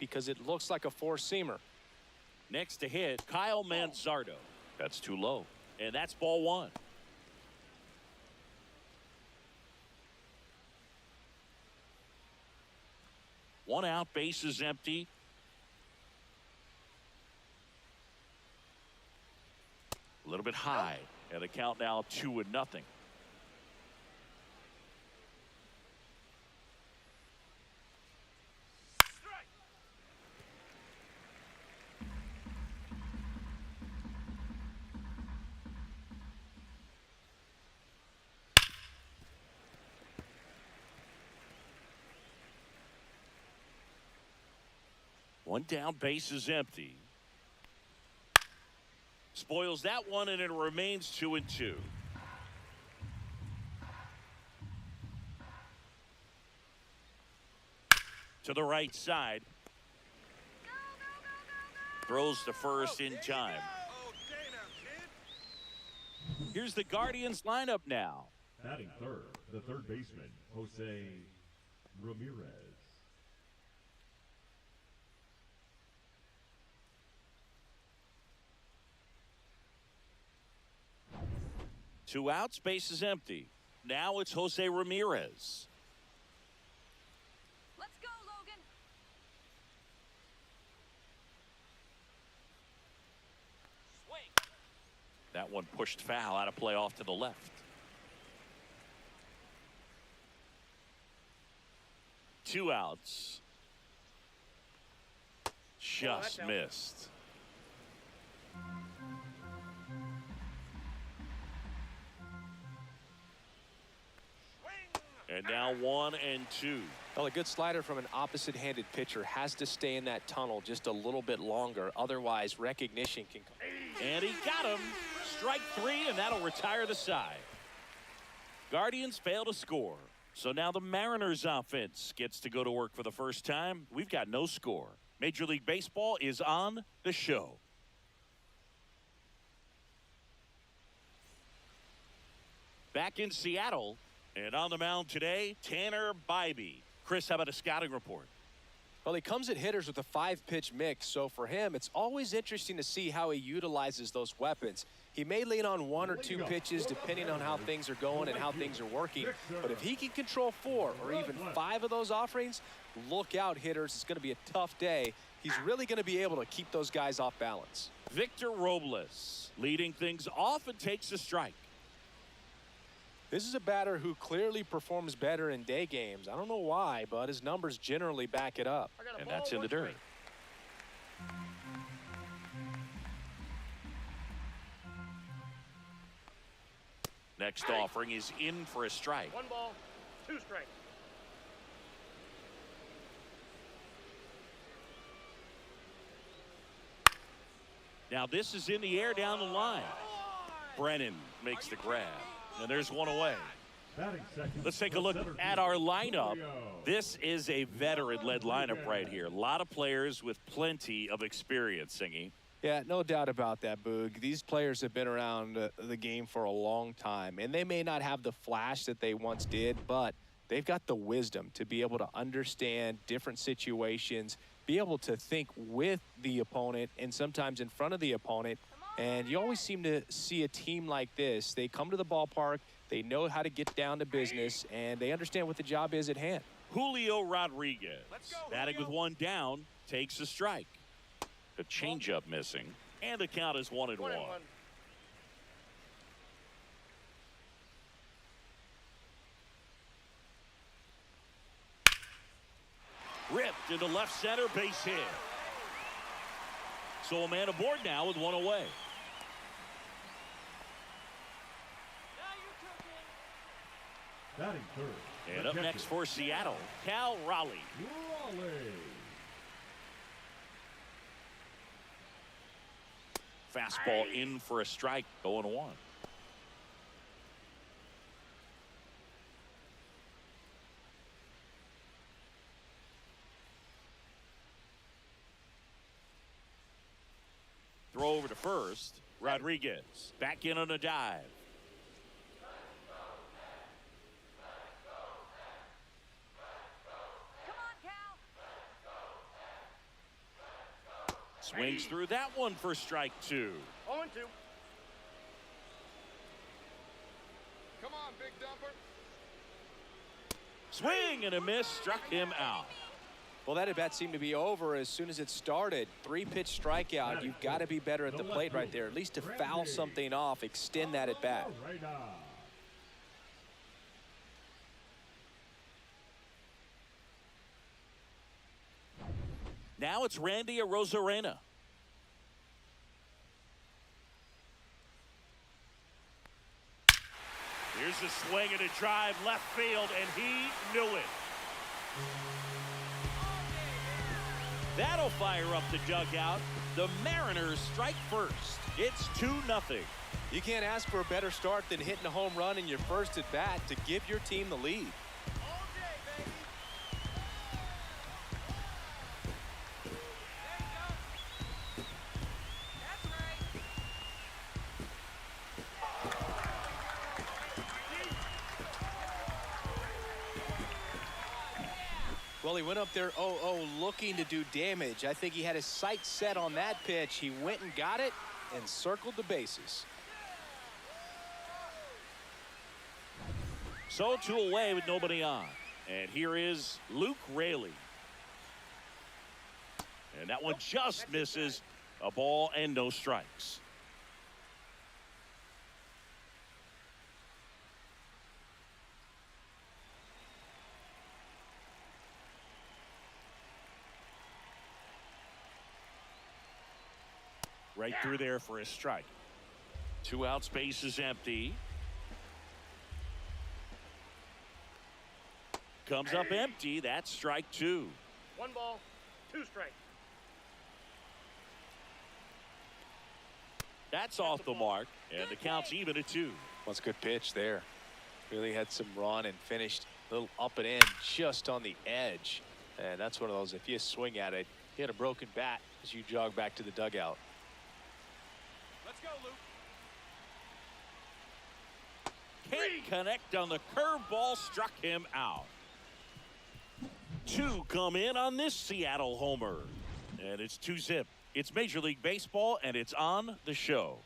because it looks like a four-seamer. Next to hit, Kyle Manzardo. That's too low. And that's ball one. One out, base is empty. A little bit high. And the count now 2-0. One down, base is empty. Spoils that one, and it remains 2-2. To the right side. Throws to first in time. Here's the Guardians lineup now. Batting third, the third baseman, Jose Ramirez. Two outs, base is empty. Now it's Jose Ramirez. Let's go, Logan. Swing. That one pushed foul, out of play off to the left. Two outs. Just missed. And now 1-2. Well, a good slider from an opposite-handed pitcher has to stay in that tunnel just a little bit longer. Otherwise, recognition can come. And he got him. Strike three, and that'll retire the side. Guardians fail to score. So now the Mariners offense gets to go to work for the first time. We've got no score. Major League Baseball is on the show. Back in Seattle. And on the mound today, Tanner Bybee. Chris, how about a scouting report? Well, he comes at hitters with a 5-pitch mix, so for him, it's always interesting to see how he utilizes those weapons. He may lean on 1 or 2 pitches depending on how things are going and how things are working, but if he can control 4 or even 5 of those offerings, look out, hitters. It's going to be a tough day. He's really going to be able to keep those guys off balance. Victor Robles leading things off and takes a strike. This is a batter who clearly performs better in day games. I don't know why, but his numbers generally back it up. And that's in the dirt. Next offering is in for a strike. 1 ball, 2 strikes. Now this is in the air down the line. Brennan makes the grab. And there's one away. Let's take a look at our lineup. This is a veteran-led lineup right here. A lot of players with plenty of experience, Singy. Yeah, no doubt about that, Boog. These players have been around the game for a long time, and they may not have the flash that they once did, but they've got the wisdom to be able to understand different situations, be able to think with the opponent and sometimes in front of the opponent. And you always seem to see a team like this. They come to the ballpark, they know how to get down to business, and they understand what the job is at hand. Julio Rodriguez, batting with 1 down, takes a strike. The changeup missing, and the count is 1-1. Ripped into left center, base hit. So a man aboard now with 1 away. Batting third. And up next for Seattle, Cal Raleigh. Fastball in for a strike, 0-1. Throw over to first. Rodriguez back in on a dive. Swings through that one for strike 2. 0-2. Come on, big dumper. Swing and a miss, struck him out. Well, that at bat seemed to be over as soon as it started. 3-pitch strikeout. You've got to be better at the plate right there, at least to foul something off, extend that at bat. Now it's Randy Arozarena. Here's a swing and a drive left field, and he knew it. That'll fire up the dugout. The Mariners strike first. It's 2-0. You can't ask for a better start than hitting a home run in your first at bat to give your team the lead. Well, he went up there 0-0 looking to do damage. I think he had his sights set on that pitch. He went and got it and circled the bases. So 2 away with nobody on. And here is Luke Raley. And that one just misses. A ball and no strikes. Right through there for a strike. 2 outs, base is empty. Comes up empty. That's strike 2. 1 ball, 2 strikes. That's off the mark, and the count's even at 2. Well, it's a good pitch there. Really had some run and finished a little up and in just on the edge. And that's one of those, if you swing at it, hit a broken bat as you jog back to the dugout. Let's go, Luke. Can't connect on the curveball, struck him out. 2 come in on this Seattle homer. And it's 2-zip. It's Major League Baseball, and it's on the show.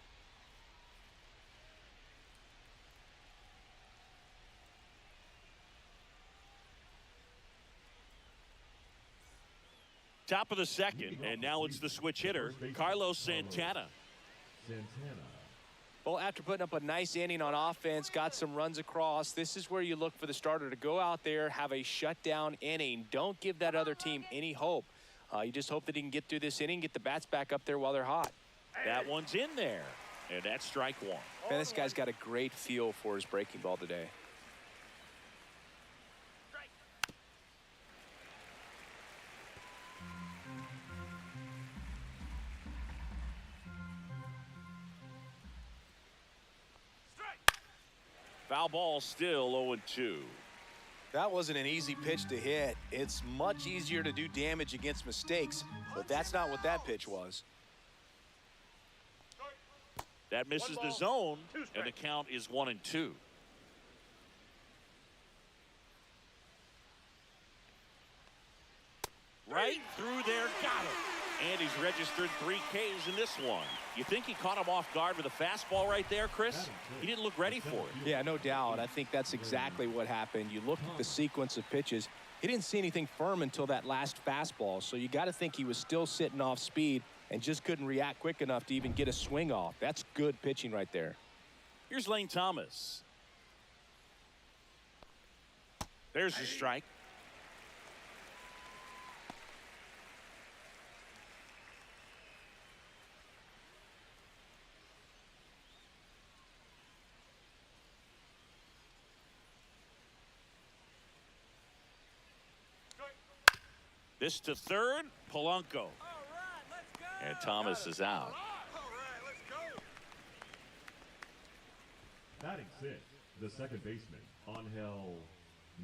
Top of the second, and now it's the switch hitter, Carlos Santana. Well, after putting up a nice inning on offense, got some runs across, this is where you look for the starter to go out there, have a shutdown inning. Don't give that other team any hope. You just hope that he can get through this inning, get the bats back up there while they're hot. That one's in there, and that's strike 1. Man, this guy's got a great feel for his breaking ball today. Foul ball, still 0-2. That wasn't an easy pitch to hit. It's much easier to do damage against mistakes, but that's not what that pitch was. That misses the zone, and the count is 1-2. Right through there, got him. And he's registered 3 Ks in this one. You think he caught him off guard with a fastball right there, Chris? He didn't look ready for it. Yeah, no doubt. I think that's exactly what happened. You looked at the sequence of pitches. He didn't see anything firm until that last fastball, so you got to think he was still sitting off speed and just couldn't react quick enough to even get a swing off. That's good pitching right there. Here's Lane Thomas. There's the strike. This to third, Polanco. And Thomas is out. Batting 6, the second baseman, Angel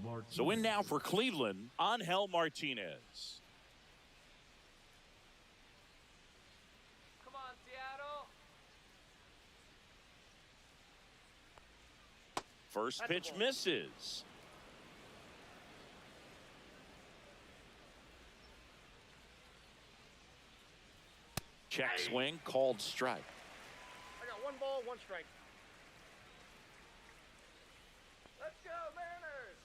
Martinez. So in now for Cleveland, Angel Martinez. Come on, Seattle. First pitch misses. Check swing, called strike. I got 1 ball, 1 strike. Let's go, Mariners!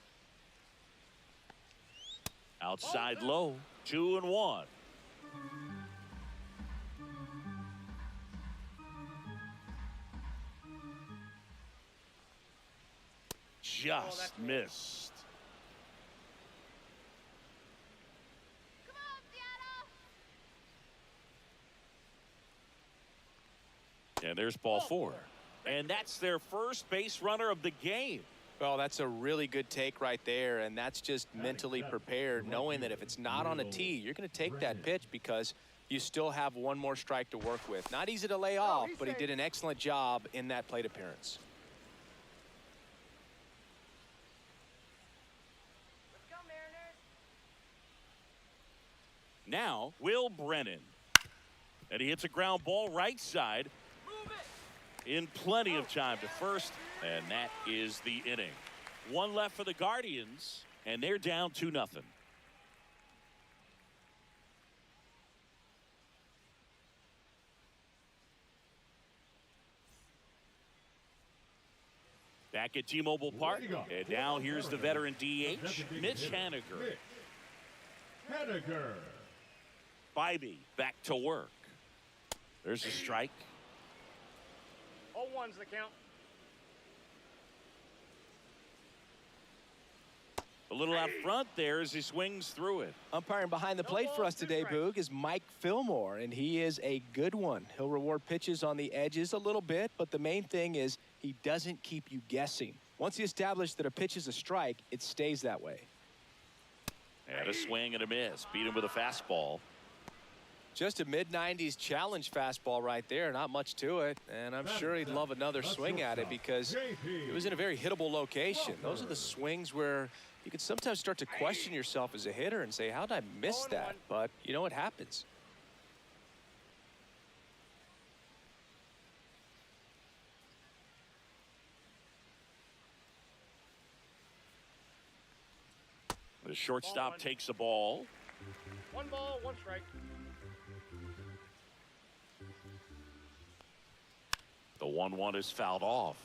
Outside low, 2-1. Just missed. Come on, Seattle! And there's ball 4. And that's their first base runner of the game. Well, that's a really good take right there, and that's just mentally prepared, knowing that if it's not on a tee, you're going to take that pitch because you still have 1 more strike to work with. Not easy to lay off, but he did an excellent job in that plate appearance. Let's go, Mariners! Now, Will Brennan. And he hits a ground ball right side. Move it! In plenty of time to first, and that is the inning. 1 left for the Guardians, and they're down 2-0. Back at T-Mobile Park, and now here's the veteran DH, Mitch Haniger. Haniger. Bybee back to work. There's a strike. All 1's the count. A little out front there as he swings through it. Umpiring behind the plate for us today, Boog, is Mike Fillmore, and he is a good one. He'll reward pitches on the edges a little bit, but the main thing is he doesn't keep you guessing. Once he established that a pitch is a strike, it stays that way. And a swing and a miss. Beat him with a fastball. Just a mid-90s challenge fastball right there. Not much to it. And I'm sure he'd love another swing at it because it was in a very hittable location. Those are the swings where you can sometimes start to question yourself as a hitter and say, how did I miss that? But, you know, it happens. The shortstop takes the ball. 1 ball, 1 strike. The 1-1 is fouled off.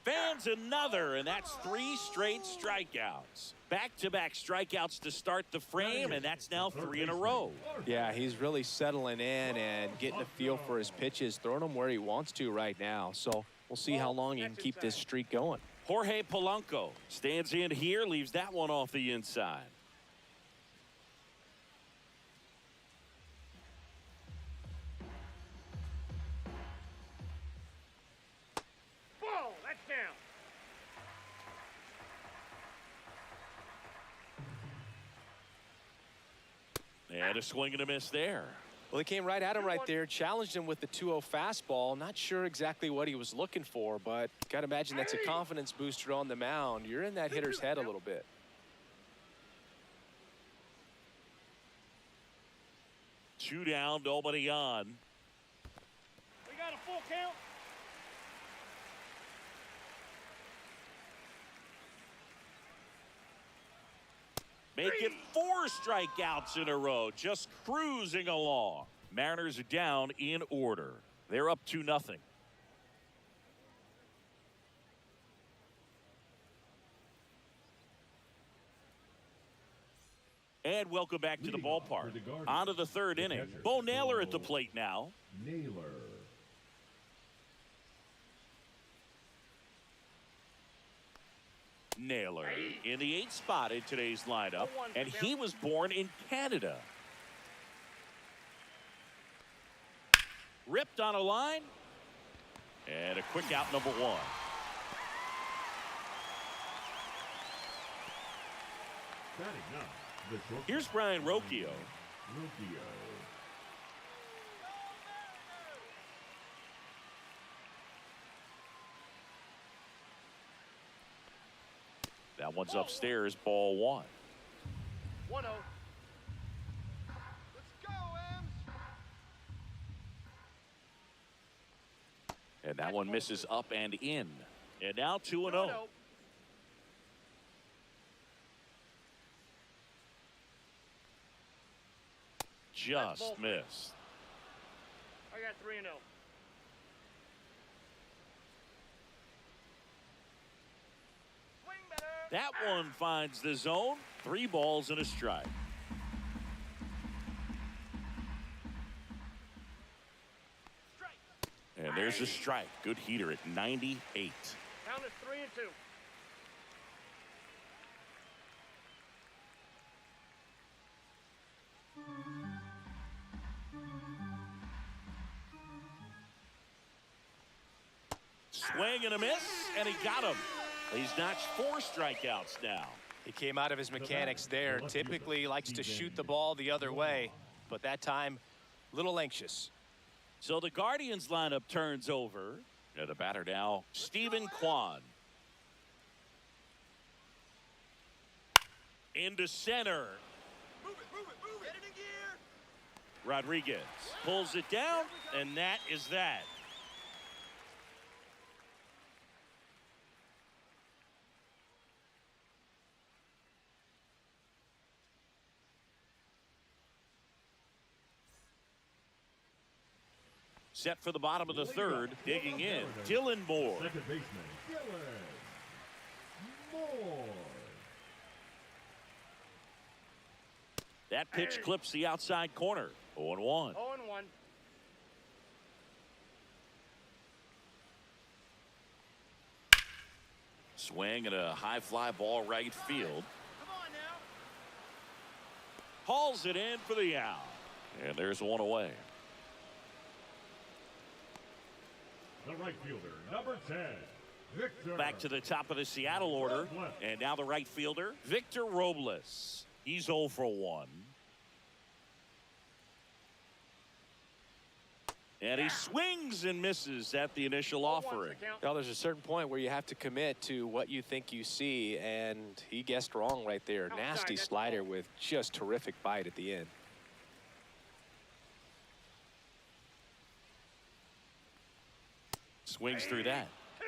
Fans another, and that's 3 straight strikeouts. Back-to-back strikeouts to start the frame, and that's now 3 in a row. Yeah, he's really settling in and getting a feel for his pitches, throwing them where he wants to right now. So we'll see how long he can keep this streak going. Jorge Polanco stands in here, leaves that one off the inside. Ball, that's down. And a swing and a miss there. Well, he came right at him right there, challenged him with the 2-0 fastball. Not sure exactly what he was looking for, but got to imagine that's a confidence booster on the mound. You're in that hitter's head a little bit. Two down, nobody on. We got a full count. Make it 4 strikeouts in a row, just cruising along. Mariners are down in order. They're up 2-0. And welcome back to the ballpark. On to the 3rd inning. Bo Naylor at the plate now. Naylor. Naylor in the 8th spot in today's lineup, and he was born in Canada. Ripped on a line, and a quick out, number 1. Batting up, the short Here's Brian Rocchio. Rocchio. That one's upstairs, ball 1. 1-0. Let's go, Ems. And that one misses up and in. And now 2-0. just missed. I got 3-0. Swing better. That one finds the zone. 3 balls and a strike. Strike. And there's a strike. Good heater at 98. Count is 3-2. Swing and a miss, and he got him. He's notched 4 strikeouts now. He came out of his mechanics there. Typically likes to shoot the ball the other way, but that time, a little anxious. So the Guardians lineup turns over. And the batter now, Stephen Kwan. Into center. Move it. Get it in gear. Rodriguez pulls it down, and that is that. Set for the bottom of the third, digging in, Dylan Moore. Second baseman, Dylan Moore. That pitch clips the outside corner. 0-1. 0-1. Swing and a high fly ball right field. Come on now. Hauls it in for the out. And there's one away. The right fielder, number 10, Victor. Back to the top of the Seattle order. And now the right fielder, Victor Robles. He's 0 for 1. And he swings and misses at the initial offering. Well, there's a certain point where you have to commit to what you think you see, and he guessed wrong right there. Nasty slider with just terrific bite at the end. Swings through that. 2.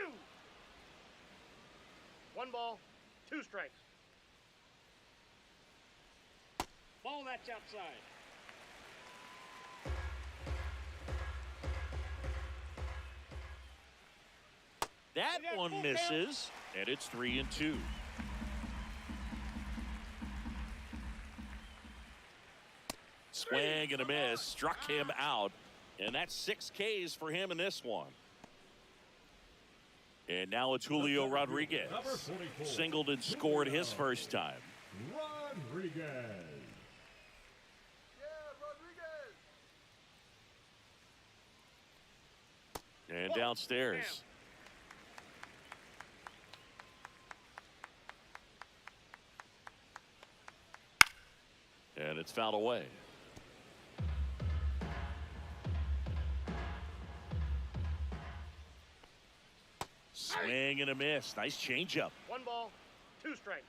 1 ball, 2 strikes. Ball that's outside. That one misses, and it's 3-2. Swing and a miss, struck him out, and that's 6 Ks for him in this one. And now it's Julio Rodriguez. Singled and scored his first time. Rodriguez. Yeah, Rodriguez. And downstairs. And it's fouled away. Swing and a miss. Nice changeup. 1 ball, 2 strikes.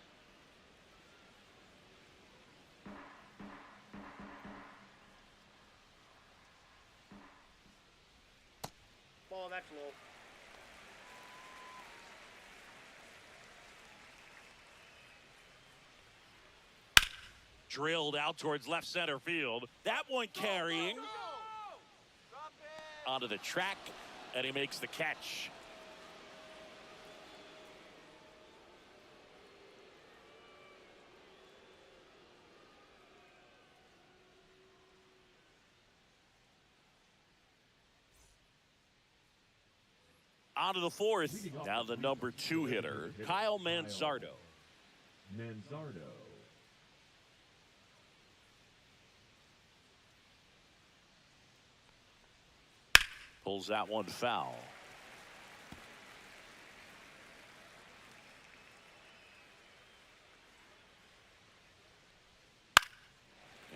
Ball that's low. Drilled out towards left center field. That one carrying Drop it. onto the track, and he makes the catch. On to the fourth. Now the number 2 hitter, Kyle Manzardo. Manzardo. Pulls that one foul.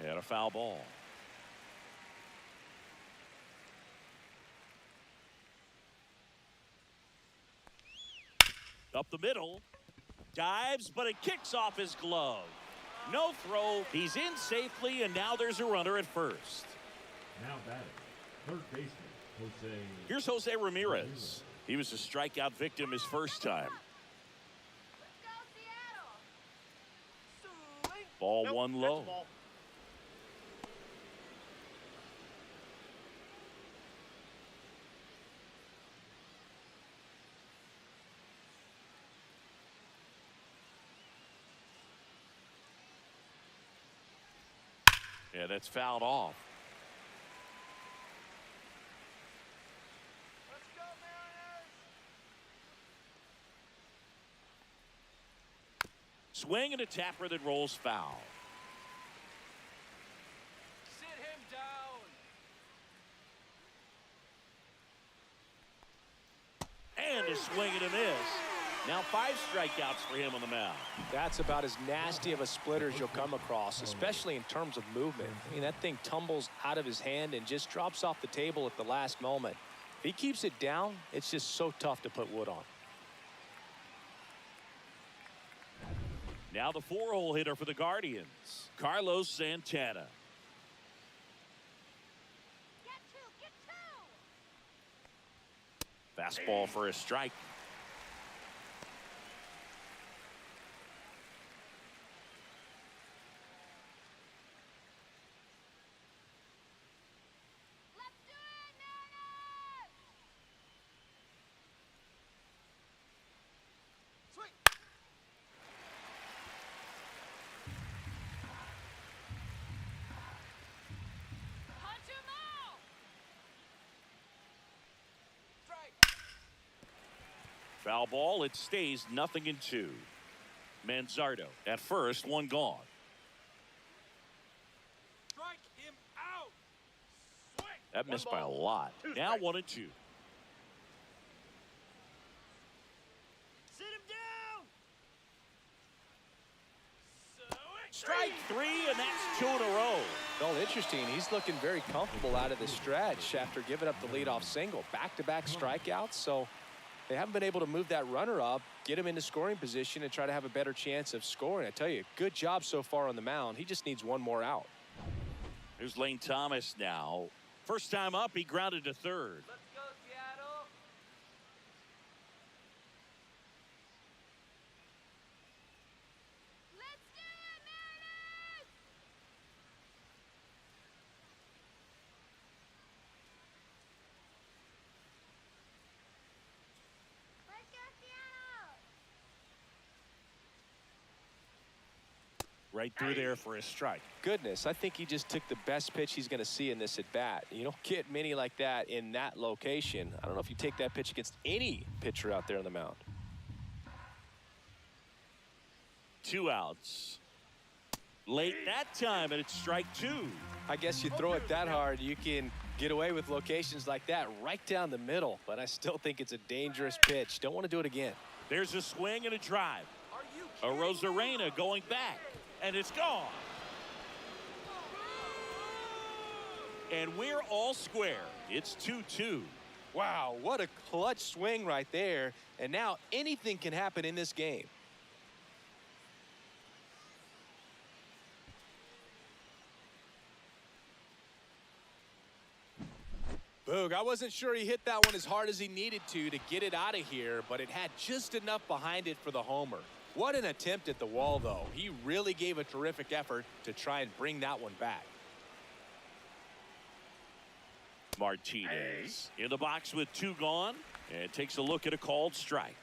And a foul ball. Up the middle. Dives, but it kicks off his glove. No throw. He's in safely, and now there's a runner at first. Now batting, third baseman, Jose. Here's Jose Ramirez. He was a strikeout victim his first time. Let's go, Seattle. Swing. Ball Nope, one that's low. a ball. Yeah, that's fouled off. Let's go, Mariners! Swing and a tapper that rolls foul. Sit him down! And a swing and a miss. Now 5 strikeouts for him on the mound. That's about as nasty of a splitter as you'll come across, especially in terms of movement. I mean, that thing tumbles out of his hand and just drops off the table at the last moment. If he keeps it down, it's just so tough to put wood on. Now the 4-hole hitter for the Guardians, Carlos Santana. Get 2! Fastball for a strike. Let's do it, Mariners! Swing! Punch him out! Strike! Foul ball. It stays 0-2. Manzardo at first, 1 gone. Strike him out! Swing! That missed by a ball, lot. 2 Now strikes. 1-2. Sit him down! Strike 3, and that's 2 in a row. Well, interesting. He's looking very comfortable out of the stretch after giving up the leadoff single. Back-to-back strikeouts, so they haven't been able to move that runner up, get him into scoring position, and try to have a better chance of scoring. I tell you, good job so far on the mound. He just needs 1 more out. Here's Lane Thomas now. First time up, he grounded to third. Let's go, Seattle! Let's do it, Mariners! Let's go, Seattle! Right through there for a strike. Goodness, I think he just took the best pitch he's going to see in this at-bat. You don't get many like that in that location. I don't know if you take that pitch against any pitcher out there on the mound. 2 outs. Late that time, and it's strike 2. I guess you throw it that hard, you can get away with locations like that right down the middle. But I still think it's a dangerous pitch. Don't want to do it again. There's a swing and a drive. Are you A Rosarena going back, and it's gone. And we're all square. It's 2-2. Wow, what a clutch swing right there. And now anything can happen in this game. Boog, I wasn't sure he hit that one as hard as he needed to get it out of here, but it had just enough behind it for the homer. What an attempt at the wall, though. He really gave a terrific effort to try and bring that one back. Martinez in the box with 2 gone, and takes a look at a called strike.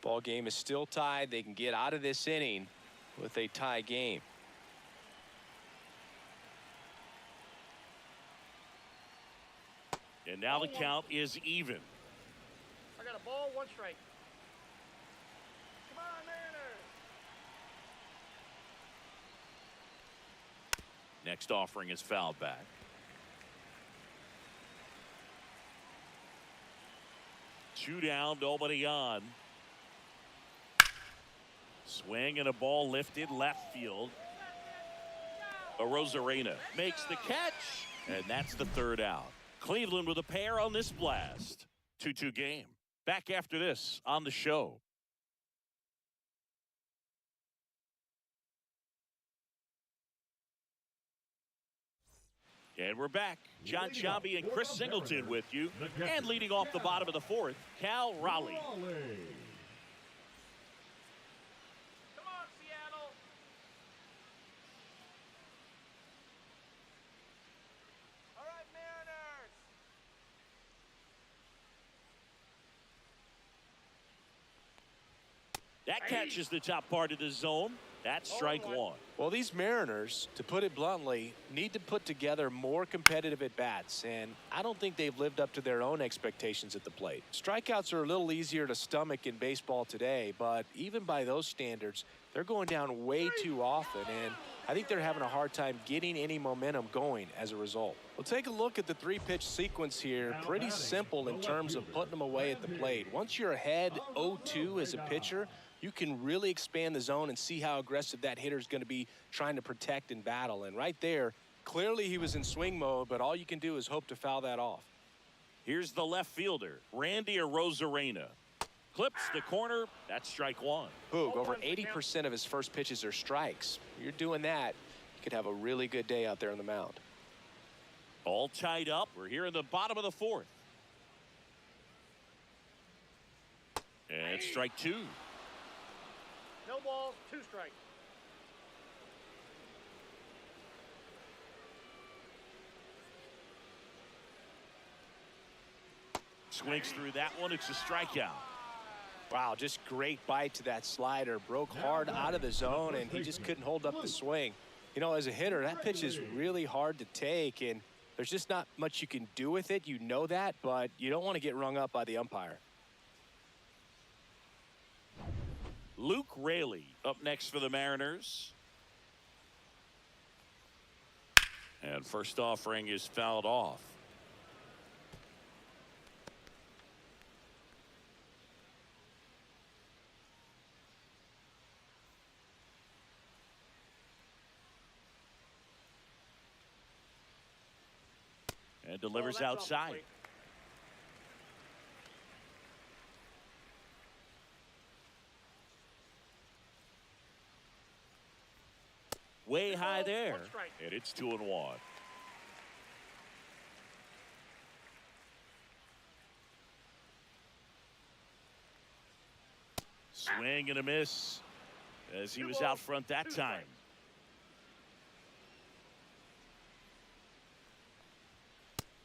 Ball game is still tied. They can get out of this inning with a tie game. And now the count is even. I got a ball, 1 strike. Come on, Mariners! Next offering is fouled back. Two down, nobody on. Swing and a ball lifted left field. Rosarena makes the catch, and that's the 3rd out. Cleveland with a pair on this blast. 2-2 game. Back after this on the show. And we're back. John Sciambi and Chris Singleton with you. And leading off the bottom of the 4th, Cal Raleigh. Raleigh. Come on, Seattle! All right, Mariners! That catches the top part of the zone. That's strike one. Well, these Mariners, to put it bluntly, need to put together more competitive at-bats, and I don't think they've lived up to their own expectations at the plate. Strikeouts are a little easier to stomach in baseball today, but even by those standards, they're going down way too often, and I think they're having a hard time getting any momentum going as a result. We'll take a look at the three-pitch sequence here. Pretty simple in terms of putting them away at the plate. Once you're ahead 0-2 as a pitcher, you can really expand the zone and see how aggressive that hitter is going to be trying to protect and battle. And right there, clearly he was in swing mode, but all you can do is hope to foul that off. Here's the left fielder, Randy Arozarena. Clips the corner. That's strike one. Boog, over 80% of his first pitches are strikes. You're doing that, you could have a really good day out there on the mound. All tied up. We're here in the bottom of the fourth. And strike two. No balls, 2 strikes. Swings through that one. It's a strikeout. Wow, just great bite to that slider. Broke hard out of the zone, and he just couldn't hold up the swing. You know, as a hitter, that pitch is really hard to take, and there's just not much you can do with it. You know that, but you don't want to get rung up by the umpire. Luke Raley up next for the Mariners. And first offering is fouled off. And delivers outside. Way high there. And it's 2-1. Swing and a miss as he was out front that time.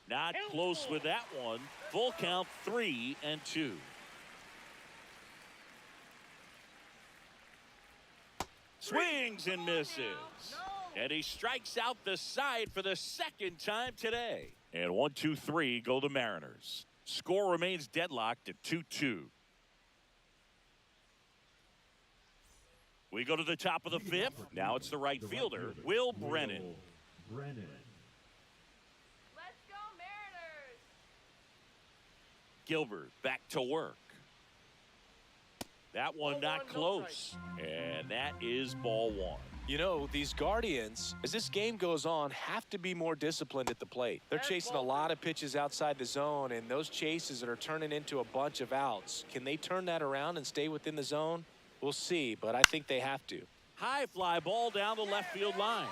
Not close with that one. Full count, 3-2. Swings and misses. And he strikes out the side for the second time today. And 1-2-3 go the Mariners. Score remains deadlocked at 2-2. We go to the top of the fifth. Now it's the right fielder, Will Brennan. Let's go, Mariners! Gilbert back to work. That one not close. And that is ball one. You know, these Guardians, as this game goes on, have to be more disciplined at the plate. They're chasing a lot of pitches outside the zone, and those chases that are turning into a bunch of outs. Can they turn that around and stay within the zone? We'll see, but I think they have to. High fly ball down the left field line.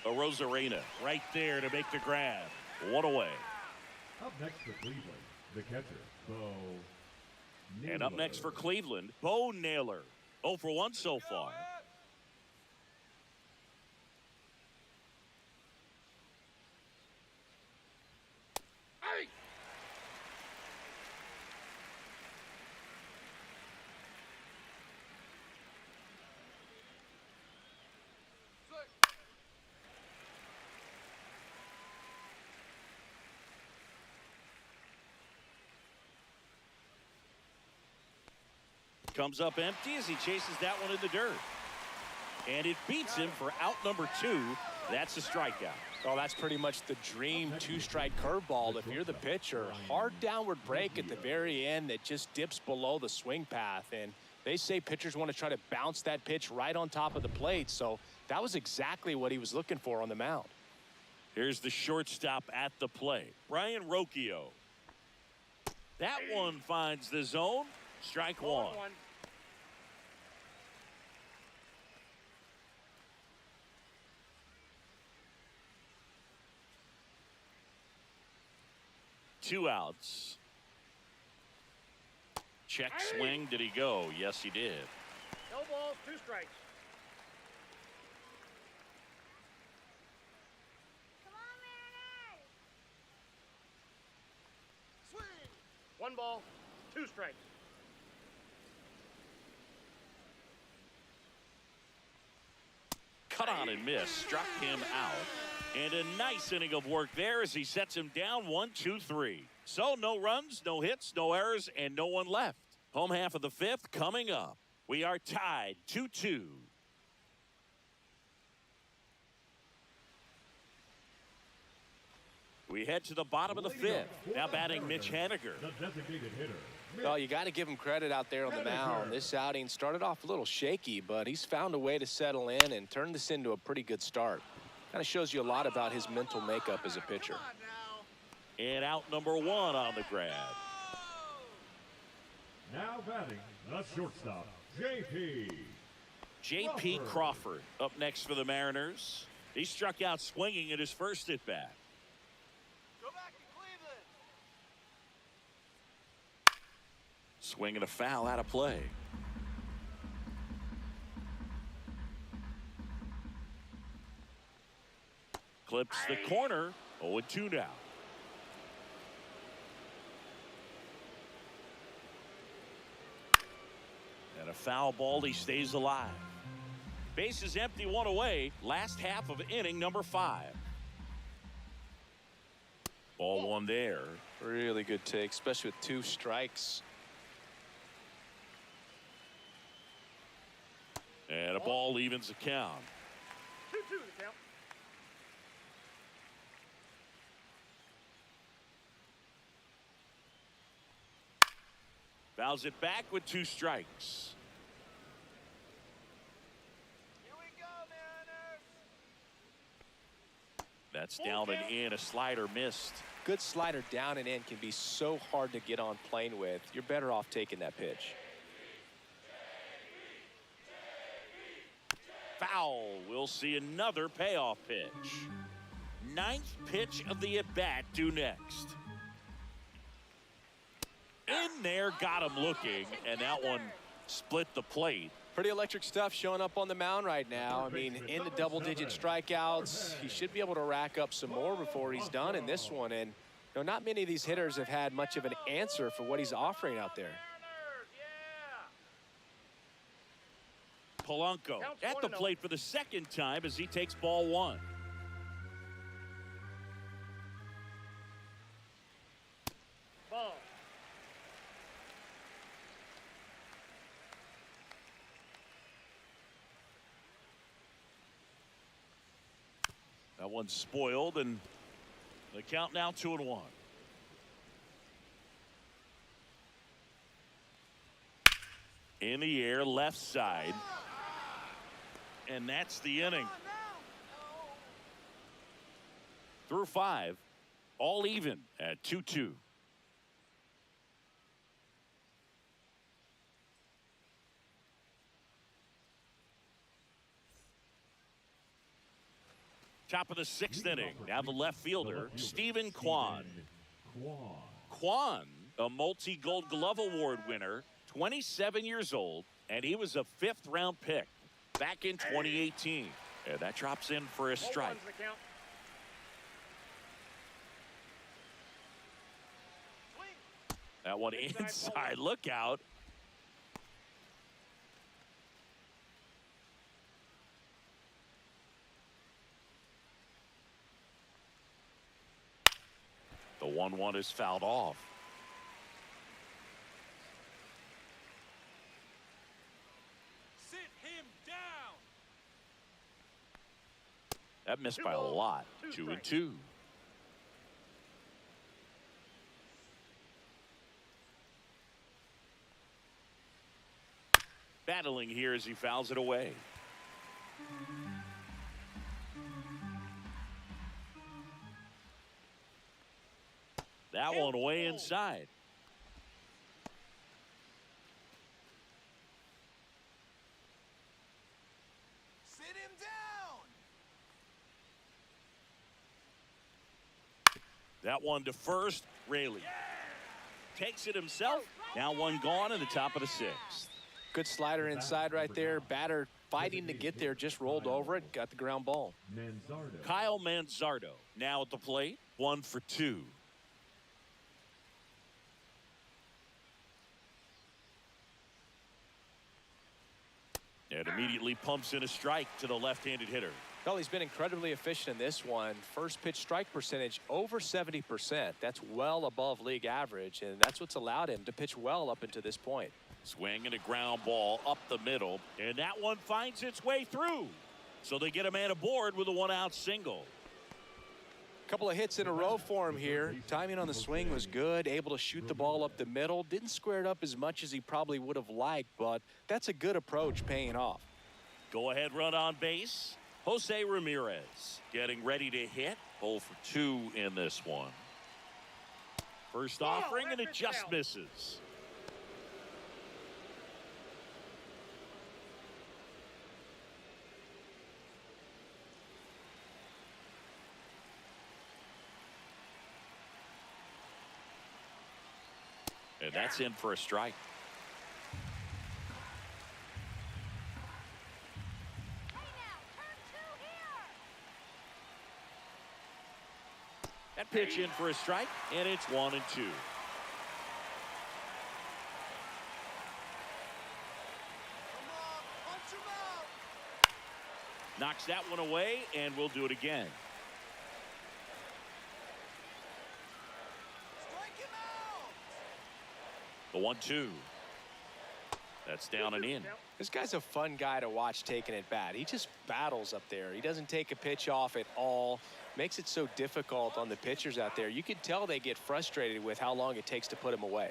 Arozarena right there to make the grab. One away. Up next for Cleveland, the catcher, Bo Naylor. And up next for Cleveland, Bo Naylor. 0 for 1 so far. Comes up empty as he chases that one in the dirt. And it beats him for out number 2. That's a strikeout. Oh, that's pretty much the dream two-strike curveball if you're the pitcher. Hard downward break at the very end that just dips below the swing path. And they say pitchers want to try to bounce that pitch right on top of the plate. So that was exactly what he was looking for on the mound. Here's the shortstop at the plate, Brian Rocchio. That one finds the zone. Strike one. 2 outs. Check swing. Did he go? Yes, he did. No balls, 2 strikes. Come on, Mariners! Swing! 1 ball, 2 strikes. and missed, struck him out. And a nice inning of work there as he sets him down 1-2-3. So no runs, no hits, no errors, and no one left. Home half of the fifth coming up. We are tied 2-2. We head to the bottom of the fifth. Now batting Mitch Haniger. The designated hitter. Well, you got to give him credit out there on the mound. This outing started off a little shaky, but he's found a way to settle in and turn this into a pretty good start. Kind of shows you a lot about his mental makeup as a pitcher. And out number one on the grab. Now batting the shortstop, J.P. Crawford up next for the Mariners. He struck out swinging at his first at bat. Go back to Cleveland. Swing and a foul out of play. Clips the corner. 0-2 now. And a foul ball. He stays alive. Base is empty, one away. Last half of inning number 5. Ball one there. Really good take, especially with 2 strikes. And a ball evens the count. 2-2 the count. Fouls it back with 2 strikes. Here we go, Mariners. That's down and in. A slider missed. Good slider down and in can be so hard to get on plane with. You're better off taking that pitch. Foul. We'll see another payoff pitch. 9th pitch of the at-bat due next. In there, got him looking, and that one split the plate. Pretty electric stuff showing up on the mound right now. I mean, into double-digit strikeouts. He should be able to rack up some more before he's done in this one. And, you know, not many of these hitters have had much of an answer for what he's offering out there. Polanco at the plate for the second time as he takes ball 1. Ball. That one's spoiled, and the count now 2-1. In the air, left side. And that's the inning. Through 5, all even at 2-2. Top of the 6th inning. Now the left fielder, Stephen Kwan. Kwan, a multi-Gold Glove Award winner, 27 years old, and he was a 5th-round pick back in 2018. And that drops in for a strike. That one inside. Look out. The 1-1 is fouled off. Sit him down. That missed by a lot. 2-2. Battling here as he fouls it away. That one way inside. Sit him down. That one to first. Raley takes it himself. Now one gone in the top of the 6th. Good slider inside right there. Batter fighting to get there, just rolled over it, got the ground ball. Kyle Manzardo now at the plate. 1 for 2. And immediately pumps in a strike to the left-handed hitter. Well, he's been incredibly efficient in this one. First pitch strike percentage over 70%. That's well above league average, and that's what's allowed him to pitch well up until this point. Swing and a ground ball up the middle, and that one finds its way through. So they get a man aboard with a one-out single. Couple of hits in a row for him here. Timing on the swing was good, able to shoot the ball up the middle. Didn't square it up as much as he probably would have liked, but that's a good approach paying off. Go ahead run on base. Jose Ramirez getting ready to hit. 0 for 2 in this one. First offering, and it just misses. And that's in for a strike. That pitch in for a strike, and it's 1-2. Come on, punch him out. Knocks that one away, and we'll do it again. Strike him out. The 1-2. That's down and in. This guy's a fun guy to watch taking at bat. He just battles up there. He doesn't take a pitch off at all. Makes it so difficult on the pitchers out there. You can tell they get frustrated with how long it takes to put him away.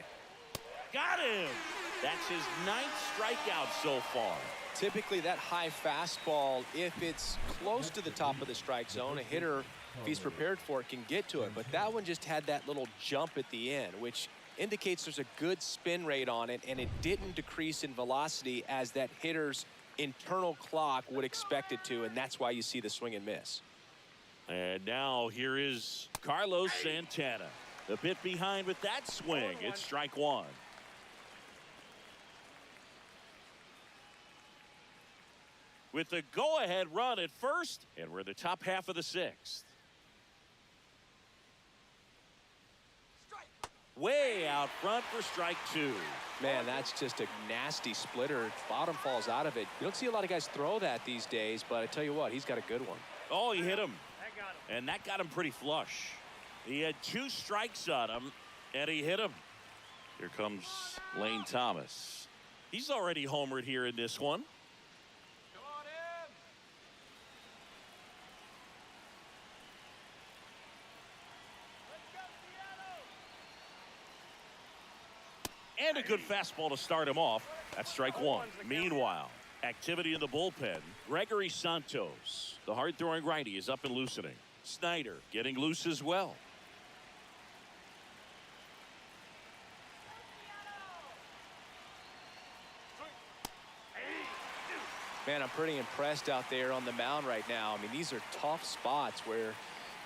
Got him. That's his 9th strikeout so far. Typically that high fastball, if it's close to the top of the strike zone, a hitter, if he's prepared for it, can get to it. But that one just had that little jump at the end, which indicates there's a good spin rate on it, and it didn't decrease in velocity as that hitter's internal clock would expect it to, and that's why you see the swing and miss. And now here is Carlos Santana. The bit behind with that swing. It's strike 1. With the go-ahead run at first, and we're in the top half of the 6th. Way out front for strike 2. Man, that's just a nasty splitter. Bottom falls out of it. You don't see a lot of guys throw that these days, but I tell you what, he's got a good one. Oh, he hit him. That got him. And that got him pretty flush. He had 2 strikes on him, and he hit him. Here comes Lane Thomas. He's already homered here in this one. Come on in. Let's go, Seattle. And a good fastball to start him off. That's strike 1. Meanwhile, activity in the bullpen. Gregory Santos, the hard-throwing righty, is up and loosening. Snyder getting loose as well. Man, I'm pretty impressed out there on the mound right now. I mean, these are tough spots where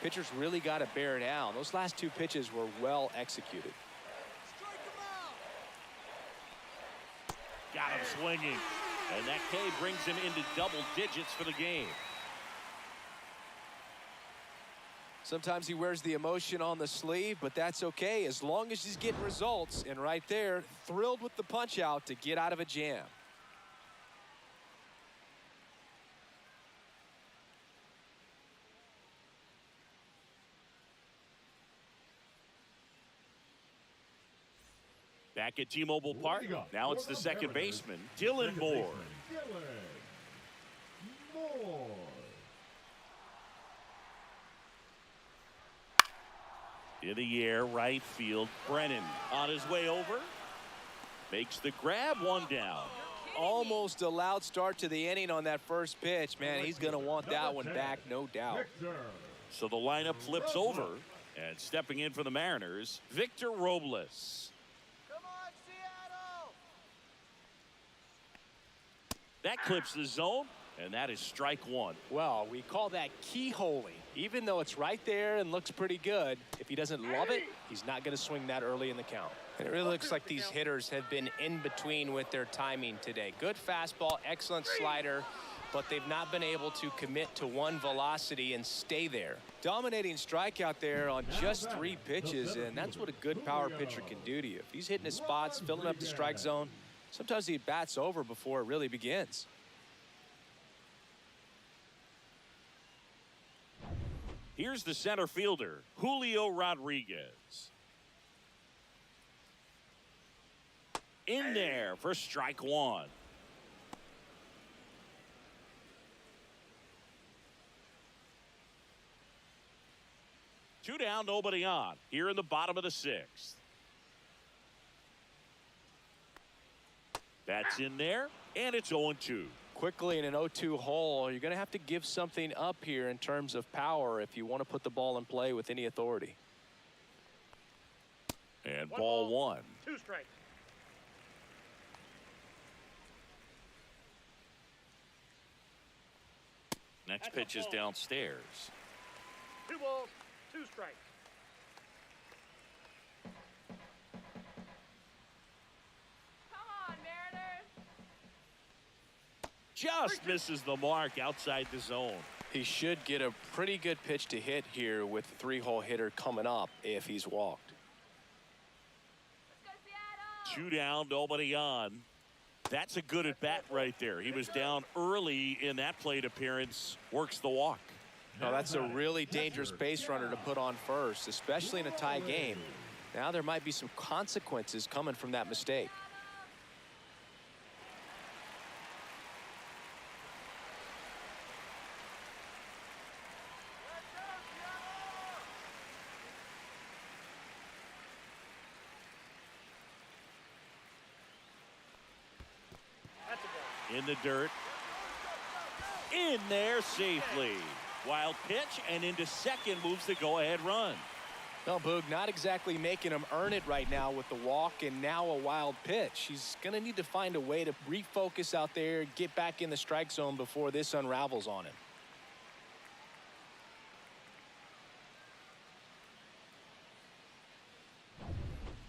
pitchers really got to bear down. Those last 2 pitches were well executed. Strike him out. Got him swinging. And that K brings him into double digits for the game. Sometimes he wears the emotion on the sleeve, but that's okay as long as he's getting results. And right there, thrilled with the punch out to get out of a jam. Back at T-Mobile Park. Now it's the second baseman, Dylan Moore. In the air, right field. Brennan on his way over. Makes the grab, 1 down. Almost a loud start to the inning on that first pitch. Man, he's going to want that one back, no doubt. So the lineup flips over. And stepping in for the Mariners, Victor Robles. Come on, Seattle. That clips the zone, and that is strike 1. Well, we call that keyholing. Even though it's right there and looks pretty good, if he doesn't love it, he's not going to swing that early in the count. And it really looks like these hitters have been in between with their timing today. Good fastball, excellent slider, but they've not been able to commit to one velocity and stay there. Dominating strikeout there on just 3 pitches, and that's what a good power pitcher can do to you. If he's hitting his spots, filling up the strike zone, sometimes he bats over before it really begins. Here's the center fielder, Julio Rodriguez. In there for strike one. Two down, nobody on. Here in the bottom of the sixth. That's in there, and it's 0-2. Quickly in an 0-2 hole, you're going to have to give something up here in terms of power if you want to put the ball in play with any authority. And ball one. 2 strikes. Next pitch is downstairs. 2 balls, 2 strikes. Come on, Mariners. Just misses the mark outside the zone. He should get a pretty good pitch to hit here with the 3-hole hitter coming up if he's walked. Let's go, Seattle. 2 down, nobody on. That's a good at bat right there. He was down early in that plate appearance. Works the walk. No, that's a really dangerous base runner to put on first, especially in a tie game. Now there might be some consequences coming from that mistake. That's a ball. In the dirt. In there safely. Wild pitch, and into second moves the go-ahead run. No, Boog, not exactly making him earn it right now with the walk and now a wild pitch. He's going to need to find a way to refocus out there, get back in the strike zone before this unravels on him.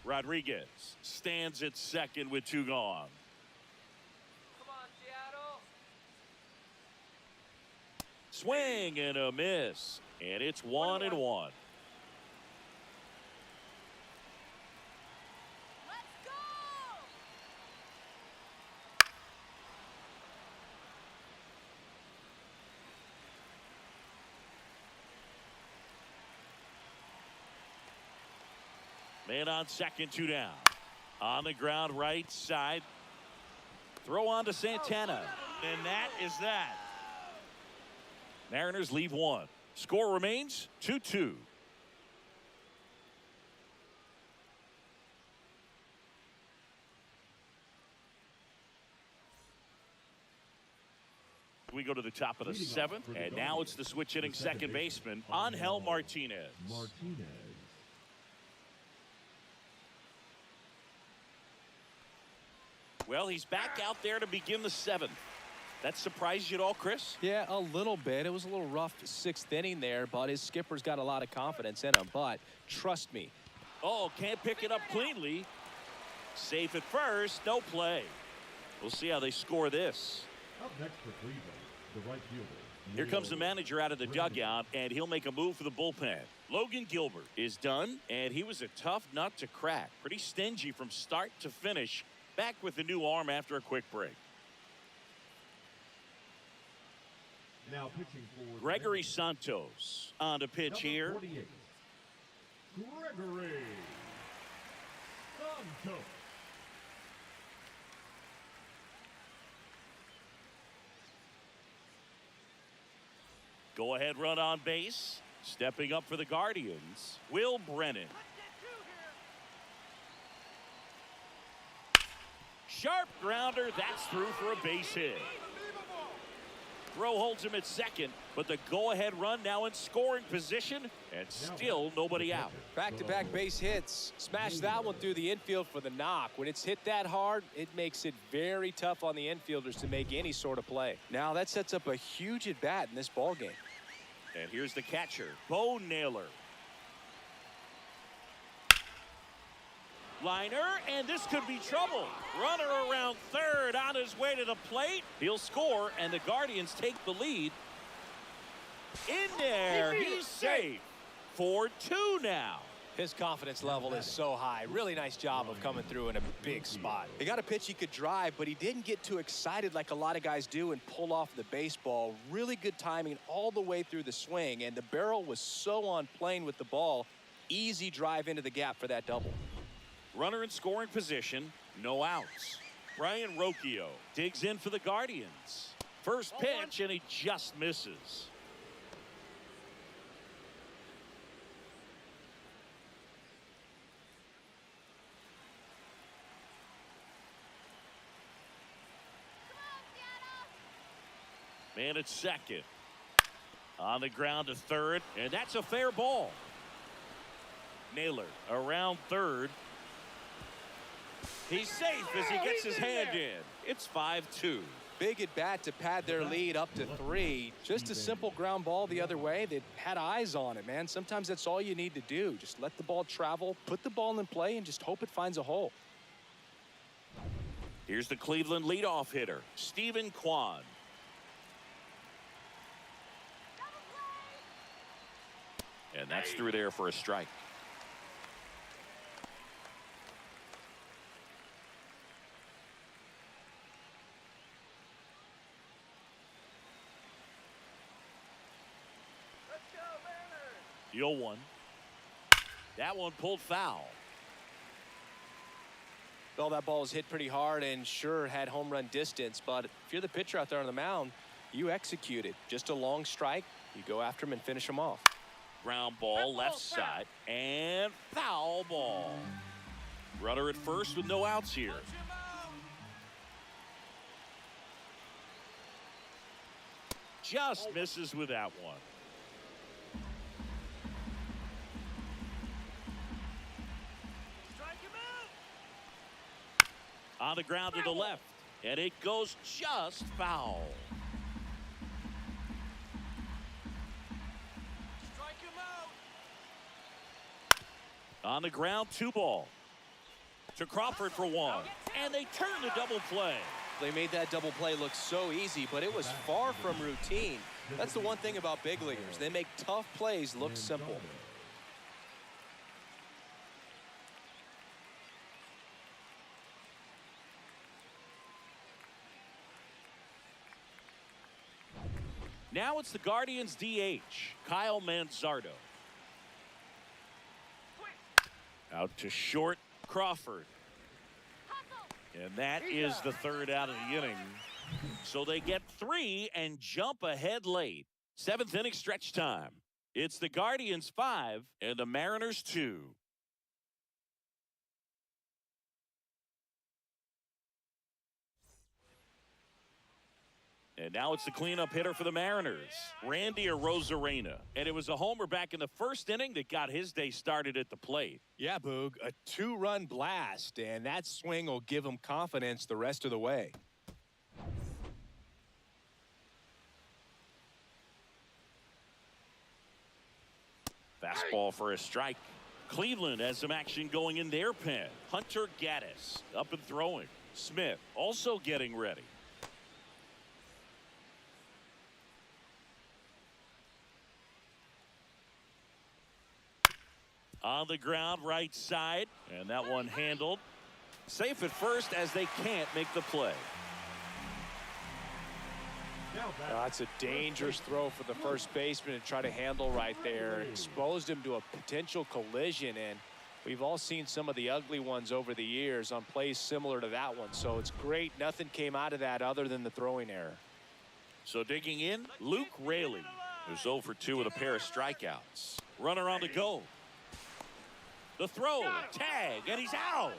Rodriguez stands at second with 2 gone. Come on, Seattle. Swing and a miss, and it's 1-1. Let's go. Man on second, 2 down. On the ground, right side. Throw on to Santana, and that is that. Mariners leave 1. Score remains 2-2. We go to the top of the 7th, and now it's the switch hitting second baseman, Angel Martinez. Well, he's back out there to begin the 7th. That surprised you at all, Chris? Yeah, a little bit. It was a little rough 6th inning there, but his skipper's got a lot of confidence in him. But trust me. Oh, can't pick it up cleanly. Safe at first, no play. We'll see how they score this. Up next for Cleveland, the right fielder. Here comes the manager out of the dugout, and he'll make a move for the bullpen. Logan Gilbert is done, and he was a tough nut to crack. Pretty stingy from start to finish. Back with the new arm after a quick break. Now pitching for Gregory Santos on to pitch here. 48. Gregory Santos. Go ahead run on base. Stepping up for the Guardians, Will Brennan. Sharp grounder, that's through for a base hit. Throw holds him at second, but the go-ahead run now in scoring position, and still nobody out. Back-to-back base hits. Smash that one through the infield for the knock. When it's hit that hard, it makes it very tough on the infielders to make any sort of play. Now that sets up a huge at-bat in this ballgame. And here's the catcher, Bo Naylor. Liner, and this could be trouble. Runner around third on his way to the plate. He'll score, and the Guardians take the lead. In there, he's safe. 4-2 now. His confidence level is so high. Really nice job of coming through in a big spot. He got a pitch he could drive, but he didn't get too excited like a lot of guys do and pull off the baseball. Really good timing all the way through the swing, and the barrel was so on plane with the ball. Easy drive into the gap for that double. Runner in scoring position, no outs. Brian Rocchio digs in for the Guardians. First pitch, and he just misses. Man at second. On the ground to third, and that's a fair ball. Naylor around third. He's safe as he gets his hand in. It's 5-2. Big at bat to pad their lead up to 3. Just a simple ground ball the other way. They had eyes on it, man. Sometimes that's all you need to do. Just let the ball travel, put the ball in play, and just hope it finds a hole. Here's the Cleveland leadoff hitter, Stephen Kwan. And that's through there for a strike. The 0-1. That one pulled foul. Well, that ball was hit pretty hard and sure had home run distance, but if you're the pitcher out there on the mound, you execute it. Just a long strike, you go after him and finish him off. Ground ball left side and foul ball. Runner at first with no outs here. Just misses with that one. On the ground to the left, and it goes just foul. Strike him out. On the ground, 2 ball. To Crawford for 1, and they turn the double play. They made that double play look so easy, but it was far from routine. That's the one thing about big leaguers. They make tough plays look simple. Now it's the Guardians DH, Kyle Manzardo. Out to short, Crawford. And that is the third out of the inning. So they get 3 and jump ahead late. 7th inning stretch time. It's the Guardians 5 and the Mariners 2. And now it's the cleanup hitter for the Mariners, Randy Arozarena. And it was a homer back in the first inning that got his day started at the plate. Yeah, Boog, a 2-run blast, and that swing will give him confidence the rest of the way. Fastball for a strike. Cleveland has some action going in their pen. Hunter Gaddis up and throwing. Smith also getting ready. On the ground, right side, and that one handled. Safe at first as they can't make the play. That's a dangerous throw for the first baseman to try to handle right there. Exposed him to a potential collision, and we've all seen some of the ugly ones over the years on plays similar to that one. So it's great nothing came out of that other than the throwing error. So digging in, Luke Raley, who's 0 for 2 with a pair of strikeouts. Runner on the go. The throw, tag, and he's out.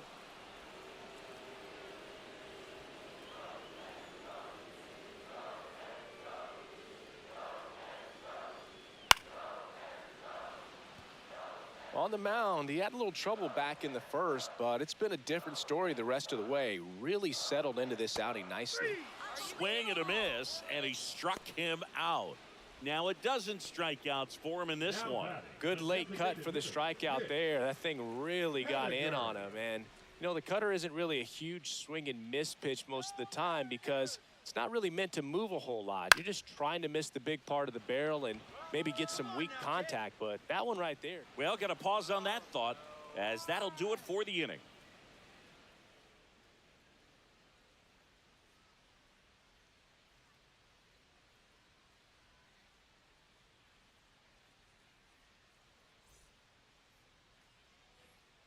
On the mound, he had a little trouble back in the first, but it's been a different story the rest of the way. Really settled into this outing nicely. Swing and a miss, and he struck him out. Now a dozen strikeouts for him in this one. Good late cut for the strikeout there. That thing really got in on him, and You know, the cutter isn't really a huge swing and miss pitch most of the time because it's not really meant to move a whole lot. You're just trying to miss the big part of the barrel and maybe get some weak contact, but that one right there. Well, got to pause on that thought, as that'll do it for the inning.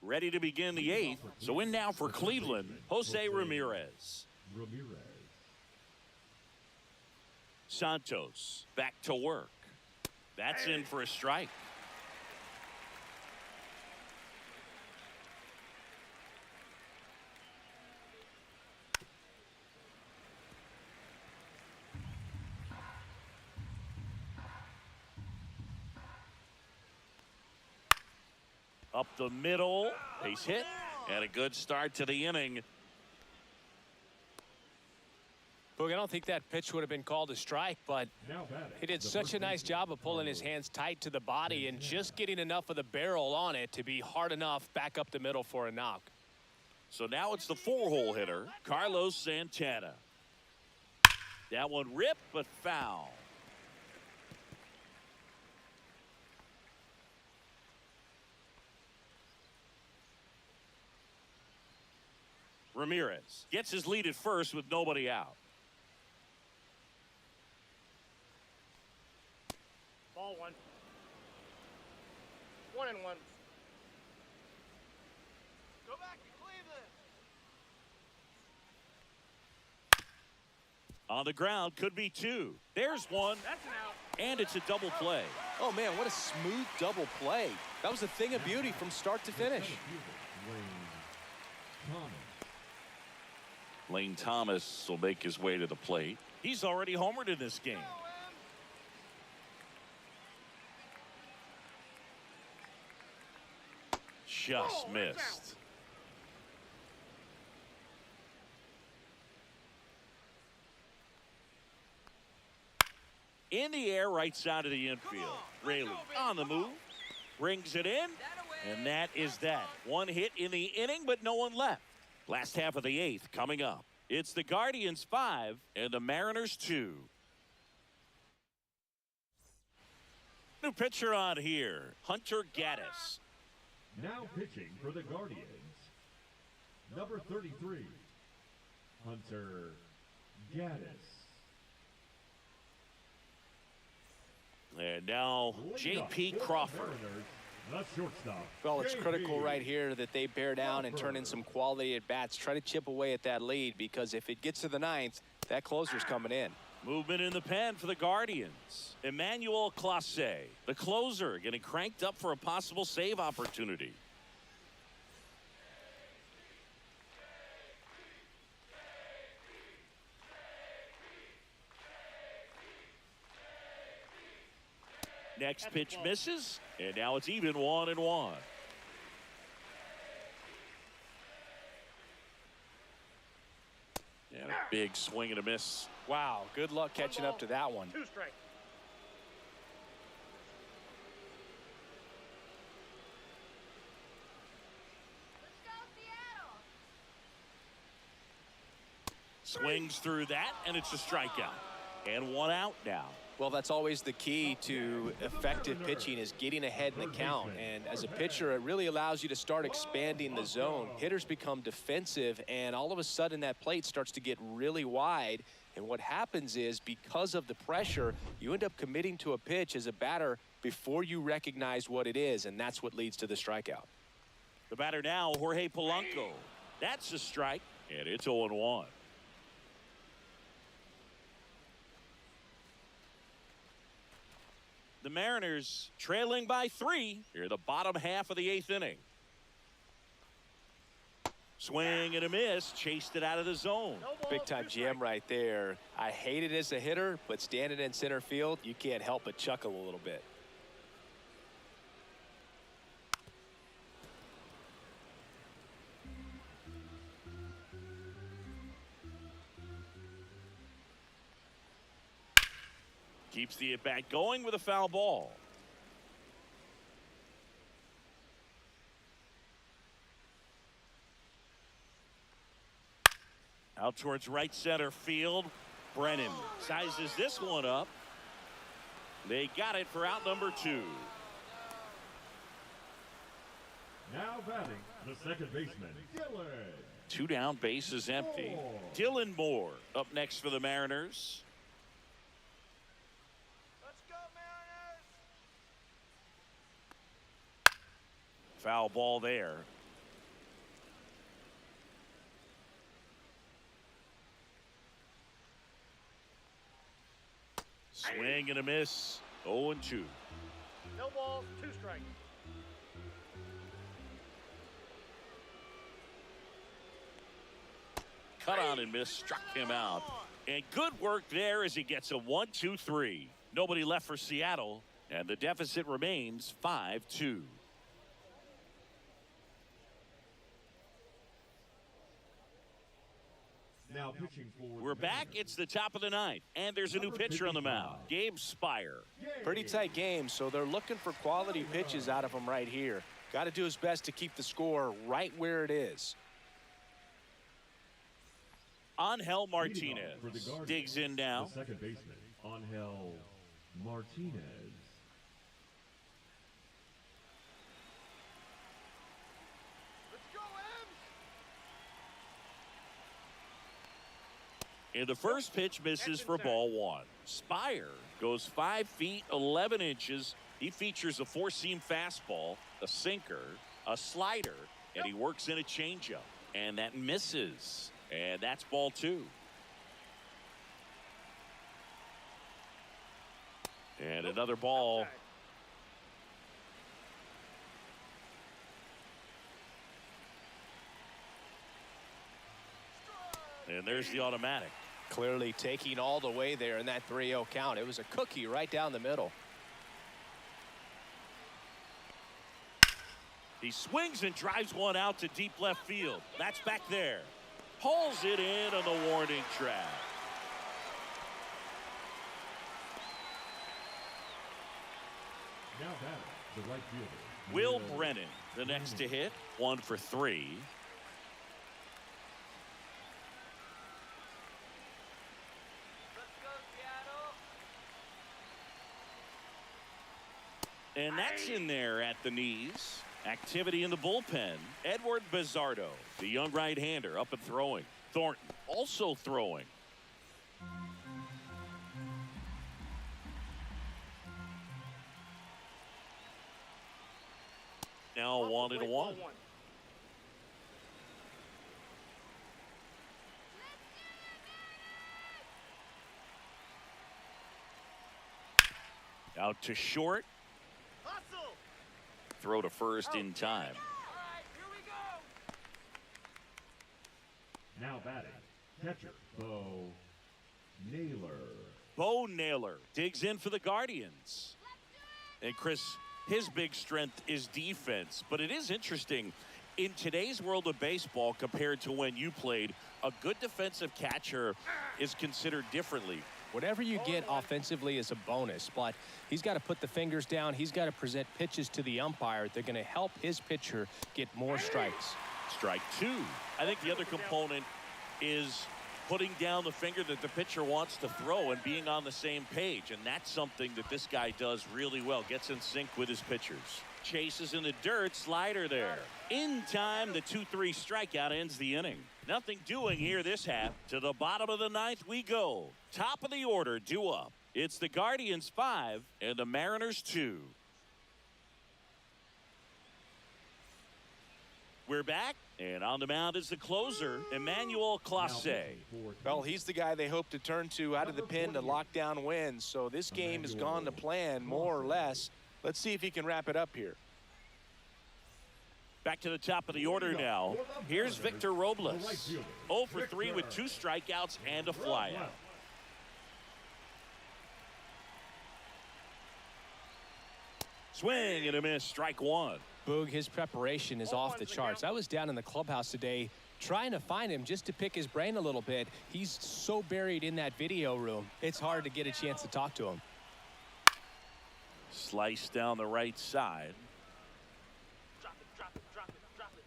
Ready to begin the eighth. So in now for Cleveland, Jose Ramirez. Santos back to work. That's in for a strike. Up the middle, base hit, and a good start to the inning. Boog, I don't think that pitch would have been called a strike, but he did such a nice job of pulling his hands tight to the body and just getting enough of the barrel on it to be hard enough back up the middle for a knock. So now it's the four-hole hitter, Carlos Santana. That one ripped, but foul. Ramirez gets his lead at first with nobody out. Ball one. 1-1. Go back to Cleveland. On the ground, could be two. There's one. That's an out. And it's a double play. Oh, man, what a smooth double play. That was a thing of beauty from start to finish. Lane Thomas will make his way to the plate. He's already homered in this game. Just missed. In the air, right side of the infield. Rayleigh on the move. Brings it in. And that is that. One hit in the inning, but no one left. Last half of the eighth coming up. It's the Guardians 5 and the Mariners 2. New pitcher on here, Hunter Gaddis. Now pitching for the Guardians, number 33, Hunter Gaddis. And now J.P. Crawford. The shortstop. Well, it's critical JP. right here that they bear down and turn in some quality at bats. Try to chip away at that lead because if it gets to the ninth, that closer's coming in. Movement in the pen for the Guardians. Emmanuel Clase, the closer, getting cranked up for a possible save opportunity. Next pitch misses, and now it's even 1-1. And a big swing and a miss. Wow, good luck catching up to that one. 2 strikes. Let's go, Seattle. Swings through that, and it's a strikeout. And one out now. Well, that's always the key to effective pitching is getting ahead in the count. And as a pitcher, it really allows you to start expanding the zone. Hitters become defensive, and all of a sudden that plate starts to get really wide. And what happens is because of the pressure, you end up committing to a pitch as a batter before you recognize what it is, and that's what leads to the strikeout. The batter now, Jorge Polanco. That's a strike, and it's 0-1. The Mariners trailing by 3 here the bottom half of the 8th inning. Swing and a miss, chased it out of the zone. Big time jam right there. I hate it as a hitter, but standing in center field, you can't help but chuckle a little bit. Keeps the at-bat going with a foul ball. Out towards right center field. Brennan sizes this one up. They got it for out number 2. Now batting, the second baseman, Dylan. 2 down, bases empty. Dylan Moore up next for the Mariners. Let's go, Mariners! Foul ball there. Swing and a miss. 0-2. No balls, 2 strikes. Cut on and miss, struck him out. And good work there as he gets a 1-2-3. Nobody left for Seattle, and the deficit remains 5-2. Now pitching for We're back. It's the top of the 9th, and there's a new pitcher on the mound, Gabe Spire. Pretty tight game, so they're looking for quality pitches out of him right here. Got to do his best to keep the score right where it is. Angel Martinez Martinez digs in now. the second baseman, Angel Martinez. Let's go, Ems! And the first pitch misses for ball 1. Spire goes 5 feet 11 inches. He features a 4-seam fastball, a sinker, a slider, and he works in a changeup. And that misses. And that's ball 2. And another ball. And there's the automatic. Clearly taking all the way there in that 3-0 count. It was a cookie right down the middle. He swings and drives one out to deep left field. That's back there. Hauls it in on the warning track. Now batting, the right fielder, Will Brennan, the next to hit. 1 for 3. Let's go, Seattle. And that's in there at the knees. Activity in the bullpen. Edward Bizzardo, the young right-hander, up and throwing. Thornton also throwing. Now 1-1. Out to short. Hustle! Throw to first in time. All right, here we go! Now batting, catcher, Bo Naylor. Bo Naylor digs in for the Guardians. And Chris, his big strength is defense, but it is interesting in today's world of baseball compared to when you played. A good defensive catcher is considered differently. Whatever you get offensively is a bonus, but he's got to put the fingers down. He's got to present pitches to the umpire. They're going to help his pitcher get more strikes. Strike 2. I think the other component is putting down the finger that the pitcher wants to throw and being on the same page. And that's something that this guy does really well. Gets in sync with his pitchers. Chases in the dirt. Slider there. In time, the 2-3 strikeout ends the inning. Nothing doing here this half. To the bottom of the 9th we go. Top of the order, due up. It's the Guardians 5 and the Mariners 2. We're back, and on the mound is the closer, Emmanuel Clase. Well, he's the guy they hope to turn to out of the pen to lock down wins. So this game has gone to plan, more or less. Let's see if he can wrap it up here. Back to the top of the order now. Here's Victor Robles. 0 for 3 with 2 strikeouts and a flyout. Swing and a miss, strike 1. Boog, his preparation is off the charts. I was down in the clubhouse today trying to find him just to pick his brain a little bit. He's so buried in that video room, it's hard to get a chance to talk to him. Slice down the right side. Drop it, drop it, drop it, drop it.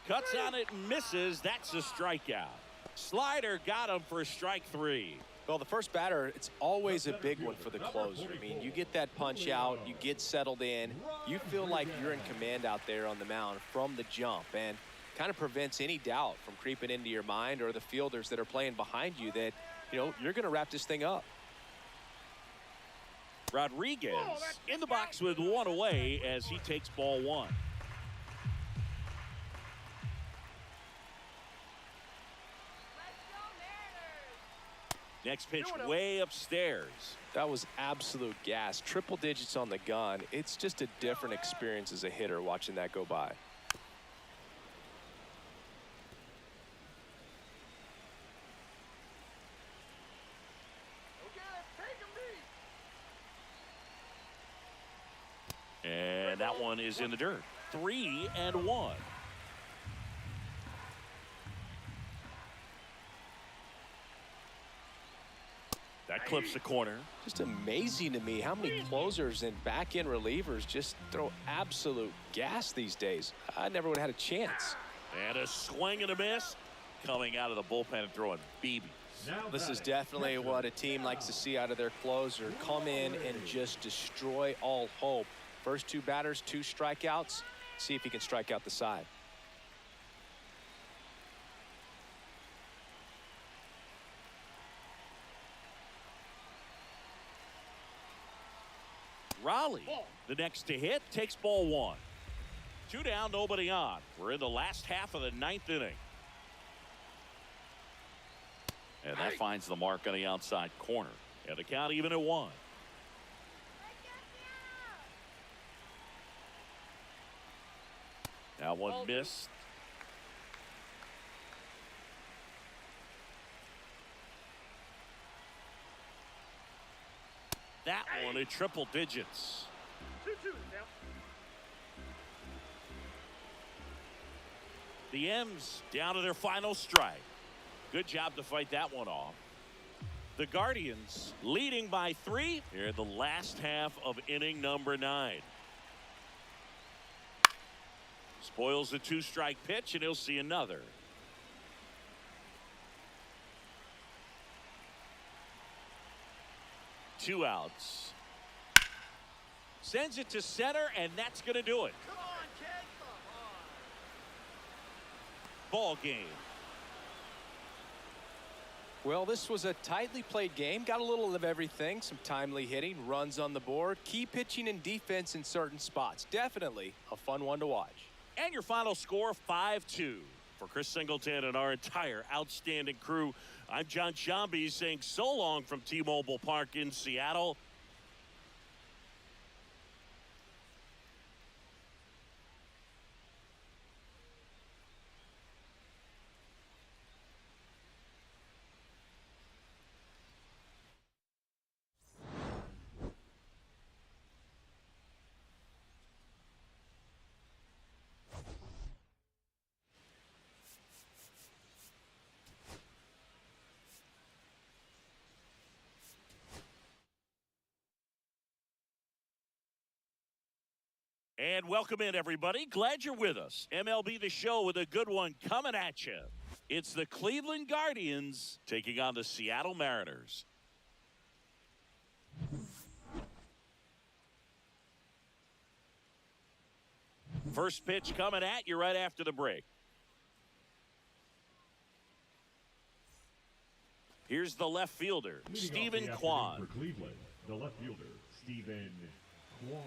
Cuts on it and misses. That's a strikeout. Slider got him for strike 3. Well, the first batter, it's always a big one for the closer. I mean, you get that punch out, you get settled in, you feel like you're in command out there on the mound from the jump, and kind of prevents any doubt from creeping into your mind or the fielders that are playing behind you that, you know, you're going to wrap this thing up. Rodriguez in the box with one away as he takes ball 1. Next pitch way upstairs. That was absolute gas. Triple digits on the gun. It's just a different experience as a hitter watching that go by. And that one is in the dirt. 3-1. That clips the corner. Just amazing to me how many closers and back-end relievers just throw absolute gas these days. I never would have had a chance. And a swing and a miss coming out of the bullpen and throwing BBs. This is definitely what a team likes to see out of their closer. Come in and just destroy all hope. First 2 batters, 2 strikeouts. See if he can strike out the side. Raleigh, the next to hit, takes ball 1. 2 down, nobody on. We're in the last half of the 9th inning. And that finds the mark on the outside corner. And the count even at 1. Now one missed. That one at triple digits. 2-2 now. The M's down to their final strike. Good job to fight that one off. The Guardians leading by 3 here in the last half of inning number 9. Spoils the 2-strike pitch, and he'll see another. Two outs. Sends it to center, and that's going to do it. Come on, kid. Come on. Ball game. Well, this was a tightly played game. Got a little of everything. Some timely hitting, runs on the board, key pitching and defense in certain spots. Definitely a fun one to watch. And your final score, 5-2. For Chris Singleton and our entire outstanding crew, I'm John Shambi saying so long from T-Mobile Park in Seattle. And welcome in, everybody. Glad you're with us. MLB The Show with a good one coming at you. It's the Cleveland Guardians taking on the Seattle Mariners. First pitch coming at you right after the break. Here's the left fielder, Stephen Kwan. For Cleveland, the left fielder, Stephen Kwan.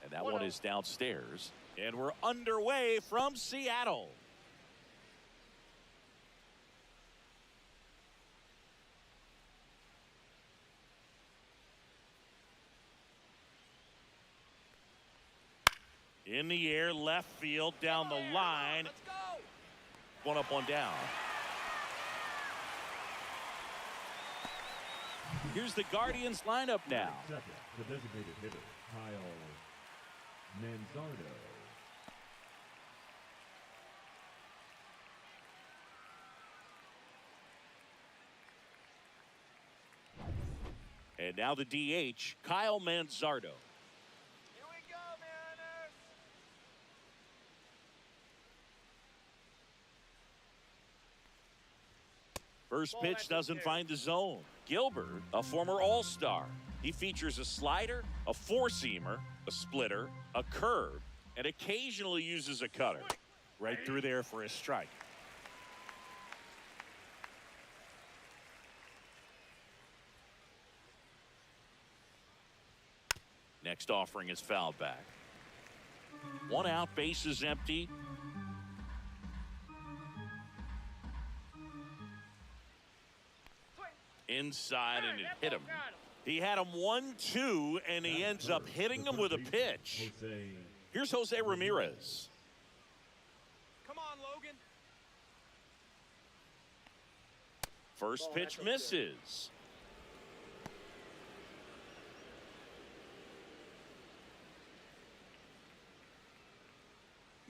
And that one is downstairs. And we're underway from Seattle. In the air, left field, down the line. Let's go. One up, one down. Here's the Guardians lineup now. Second, the designated hitter, Kyle Manzardo. And now the DH, Kyle Manzardo. Here we go, Mariners. First pitch doesn't find the zone. Gilbert, a former All-Star. He features a slider, a four-seamer, a splitter, a curve, and occasionally uses a cutter. Right through there for a strike. Next offering is fouled back. One out, base is empty. Inside, and it hit him. He had him 1-2, and he ends up hitting him with a pitch. Here's Jose Ramirez. Come on, Logan. First pitch misses.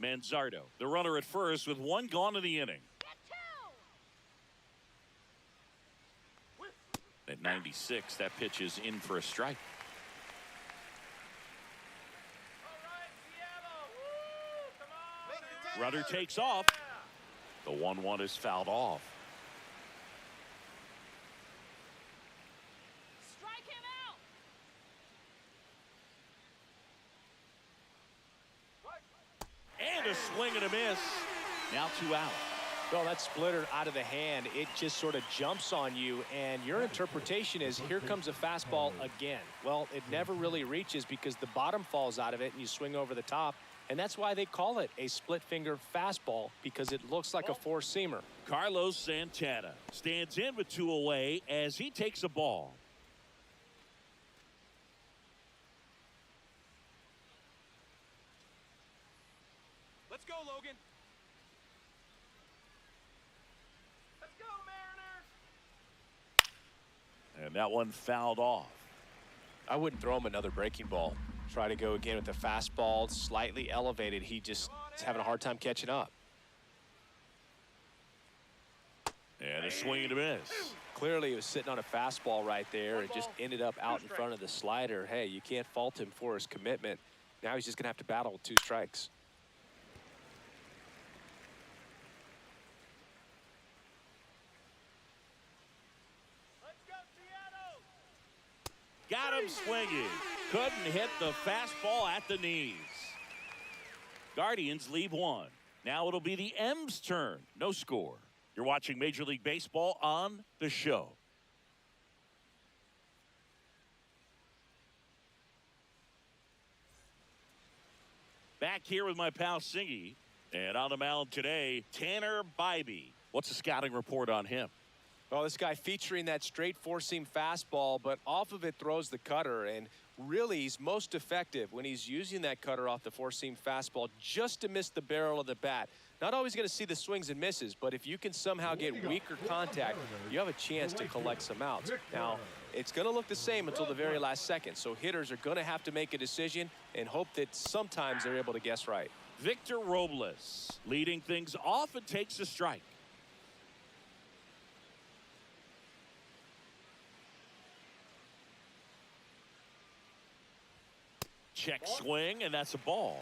Manzardo, the runner at first with one gone in the inning. At 96, that pitch is in for a strike. Runner takes off. The 1-1 is fouled off. Strike him out. And a swing and a miss. Now 2 out. Well, that splitter out of the hand, it just sort of jumps on you, and your interpretation is here comes a fastball again. Well, it never really reaches because the bottom falls out of it and you swing over the top, and that's why they call it a split finger fastball, because it looks like a four-seamer. Carlos Santana stands in with 2 away as he takes a ball. Let's go, Logan. Let's go, Mariners. And that one fouled off. I wouldn't throw him another breaking ball. Try to go again with the fastball, slightly elevated. He just is having a hard time catching up. And a swing and a miss. Clearly, he was sitting on a fastball right there. It just ended up out in front of the slider. Hey, you can't fault him for his commitment. Now he's just going to have to battle with 2 strikes. Let's go, Seattle. Got him swinging. Couldn't hit the fastball at the knees. Guardians leave 1. Now it'll be the M's turn. No score. You're watching Major League Baseball on the show. Back here with my pal Singy. And on the mound today, Tanner Bybee. What's the scouting report on him? Well, this guy featuring that straight four-seam fastball, but off of it throws the cutter, and really he's most effective when he's using that cutter off the four-seam fastball just to miss the barrel of the bat. Not always going to see the swings and misses, but if you can somehow get weaker contact, you have a chance to collect some outs. Now, it's going to look the same until the very last second, so hitters are going to have to make a decision and hope that sometimes they're able to guess right. Victor Robles leading things off and takes a strike. Check swing, and that's a ball.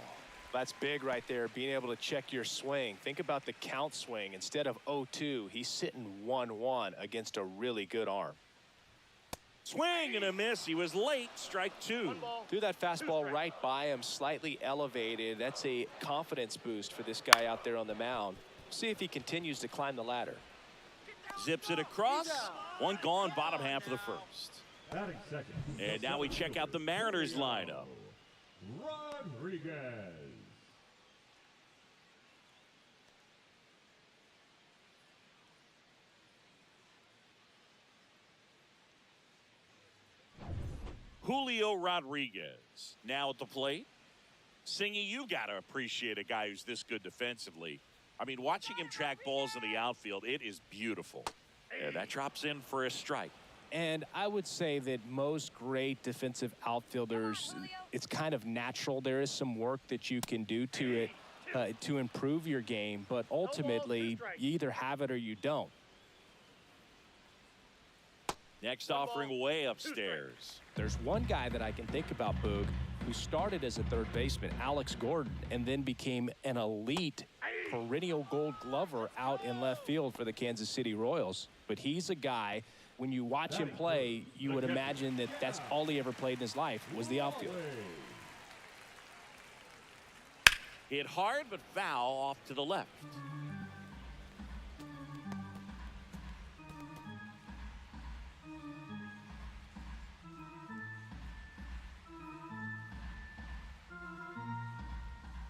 That's big right there, being able to check your swing. Think about the count swing. Instead of 0-2, he's sitting 1-1 against a really good arm. Swing and a miss. He was late. Strike 2. Threw that fastball right by him, slightly elevated. That's a confidence boost for this guy out there on the mound. See if he continues to climb the ladder. Zips it across. One gone, bottom half of the first. Batting second. And now we check out the Mariners lineup. Rodriguez. Julio Rodriguez now at the plate. Singy, you got to appreciate a guy who's this good defensively. I mean, watching him track balls in the outfield, it is beautiful. And that drops in for a strike. And I would say that most great defensive outfielders, it's kind of natural. There is some work that you can do to it to improve your game, but ultimately you either have it or you don't. Next offering way upstairs. There's one guy that I can think about, Boog, who started as a third baseman, Alex Gordon, and then became an elite perennial gold glover out in left field for the Kansas City Royals. But he's a guy, when you watch him play, you would imagine that that's all he ever played in his life was the outfield. Hit hard but foul off to the left.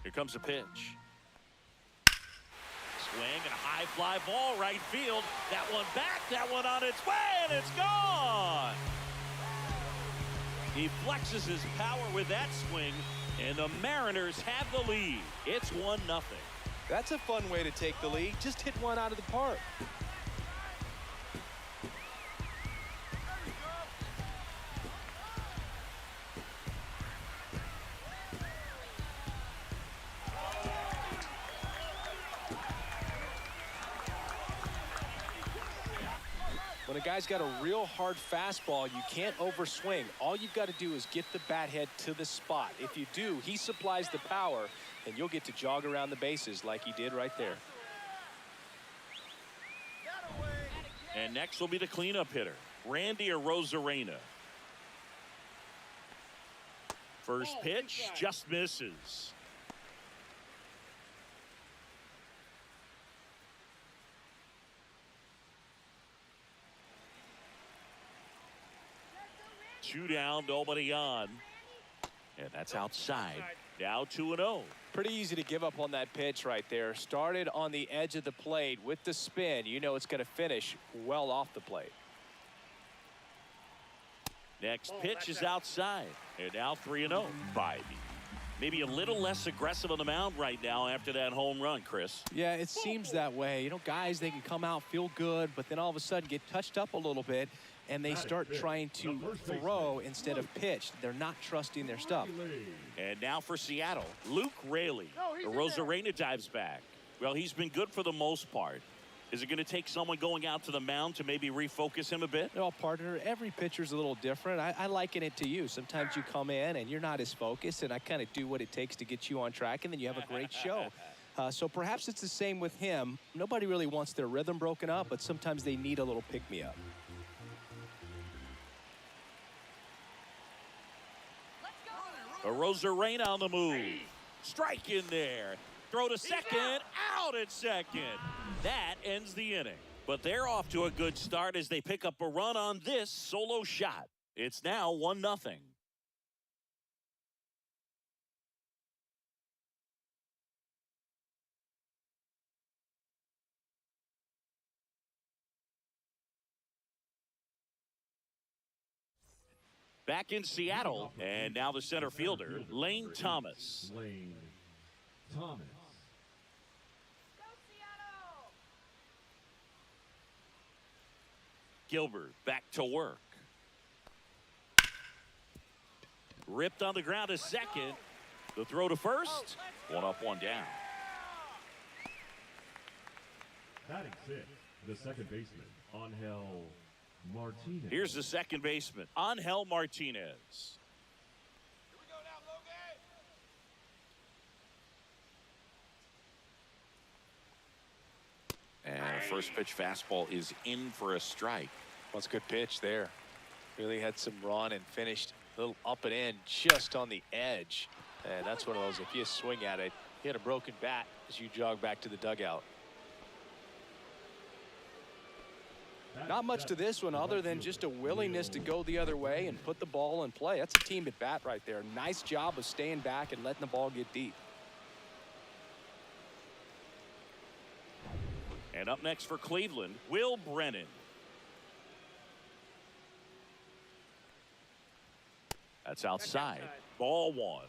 Here comes a pitch. Swing and a high fly ball right field. That one back, that one on its way, and it's gone. He flexes his power with that swing, and the Mariners have the lead. It's 1-0. That's a fun way to take the lead. Just hit one out of the park. When a guy's got a real hard fastball, you can't overswing. All you've got to do is get the bat head to the spot. If you do, he supplies the power, and you'll get to jog around the bases like he did right there. And next will be the cleanup hitter, Randy Arozarena. First pitch just misses. Two down, nobody on. And that's outside. Now 2-0. Pretty easy to give up on that pitch right there. Started on the edge of the plate with the spin. You know it's going to finish well off the plate. Next pitch is outside. And now 3-0. Bybee. Maybe a little less aggressive on the mound right now after that home run, Chris. Yeah, it seems that way. You know, guys, they can come out, feel good, but then all of a sudden get touched up a little bit, and they start trying to throw instead of pitch. They're not trusting their stuff. And now for Seattle, Luke Raley. Arozarena dives back. Well, he's been good for the most part. Is it going to take someone going out to the mound to maybe refocus him a bit? Well, partner, every pitcher's a little different. I liken it to you. Sometimes you come in and you're not as focused, and I kind of do what it takes to get you on track, and then you have a great show. So perhaps it's the same with him. Nobody really wants their rhythm broken up, but sometimes they need a little pick-me-up. Arozarena on the move. Strike in there. Throw to second. Out at second. That ends the inning. But they're off to a good start as they pick up a run on this solo shot. It's now 1-0. Back in Seattle, and now the center fielder, Lane Thomas. Lane Thomas. Go Seattle! Gilbert back to work. Ripped on the ground to second. The throw to first. One up, one down. Batting sixth, the second baseman, Angel Martinez. Here's the second baseman, Angel Martinez. Here we go now, Logan. And a first pitch fastball is in for a strike. Well, it's a good pitch there. Really had some run and finished a little up and in just on the edge. And that's one of those, if you swing at it, you hit a broken bat as you jog back to the dugout. Not much to this one other than just a willingness to go the other way and put the ball in play. That's a team at bat right there. Nice job of staying back and letting the ball get deep. And up next for Cleveland, Will Brennan. That's outside. Ball one.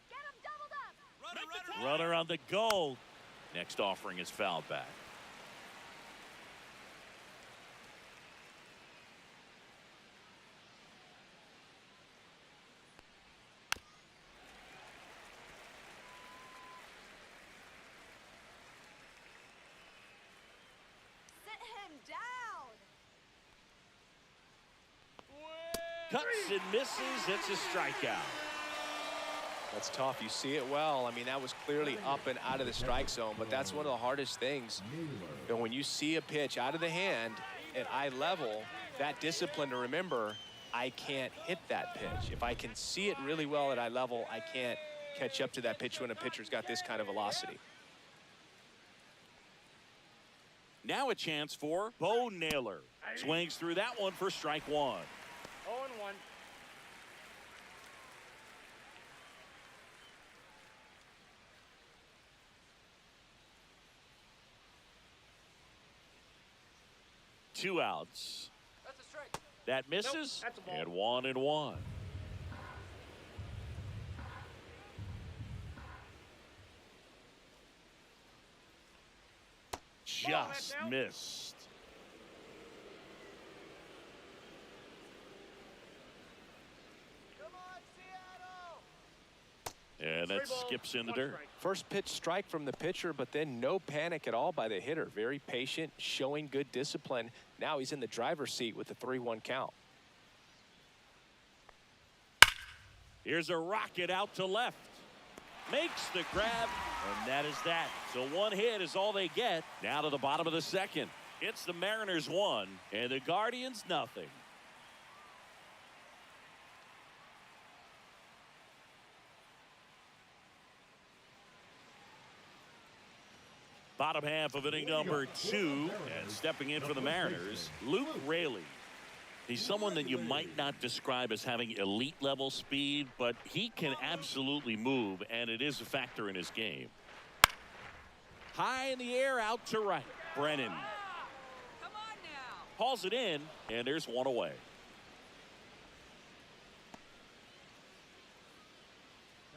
Get him doubled up! Runner on the goal. Next offering is fouled back. him down. Cuts and misses. It's a strikeout. That's tough. You see it well. I mean, that was clearly up and out of the strike zone, but that's one of the hardest things. You know, when you see a pitch out of the hand at eye level, that discipline to remember, I can't hit that pitch. If I can see it really well at eye level, I can't catch up to that pitch when a pitcher's got this kind of velocity. Now a chance for Bo Naylor. Swings through that one for strike one. 0-1. Two outs. That's a strike. That misses. Nope, that's a ball. And 1-1. Just missed. Come on, Seattle. And that Three balls, skips in the one dirt. strike. First pitch strike from the pitcher, but then no panic at all by the hitter. Very patient, showing good discipline. Now he's in the driver's seat with the 3-1 count. Here's a rocket out to left. Makes the grab, and that is that. So one hit is all they get. Now to the bottom of the second. It's the Mariners 1 and the Guardians nothing. Bottom half of inning number 2, and stepping in for the Mariners, Luke Raley. He's someone that you might not describe as having elite level speed, but he can absolutely move, and it is a factor in his game. High in the air, out to right. Brennan Come on now. hauls it in, and there's one away.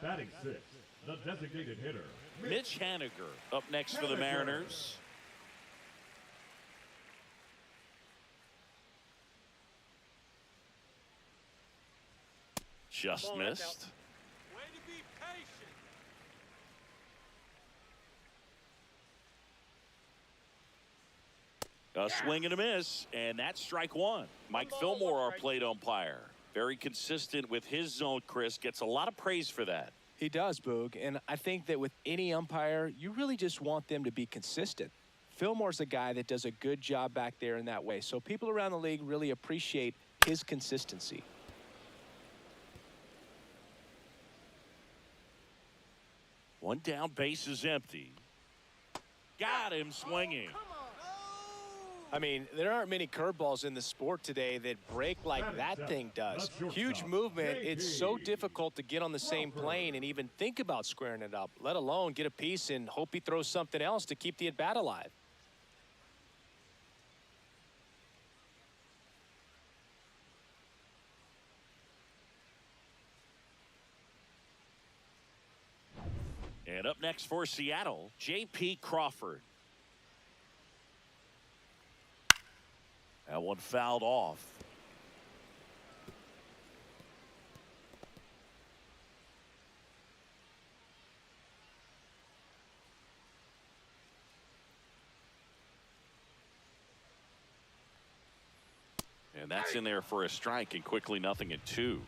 Batting sixth, the designated hitter, Mitch Haniger up next for the Mariners. Just Ball, that's missed. Way to be patient. A swing and a miss, and that's strike one. Mike ball, Fillmore, one our strike. plate umpire. Very consistent with his zone, Chris. Gets a lot of praise for that. He does, Boog, and I think that with any umpire, you really just want them to be consistent. Fillmore's a guy that does a good job back there in that way, so people around the league really appreciate his consistency. One down, base is empty. Got him swinging. I mean, there aren't many curveballs in the sport today that break like that thing does. Huge movement. It's so difficult to get on the same plane and even think about squaring it up, let alone get a piece and hope he throws something else to keep the at-bat alive. And up next for Seattle, J.P. Crawford. That one fouled off. And that's in there for a strike, and quickly 0-2.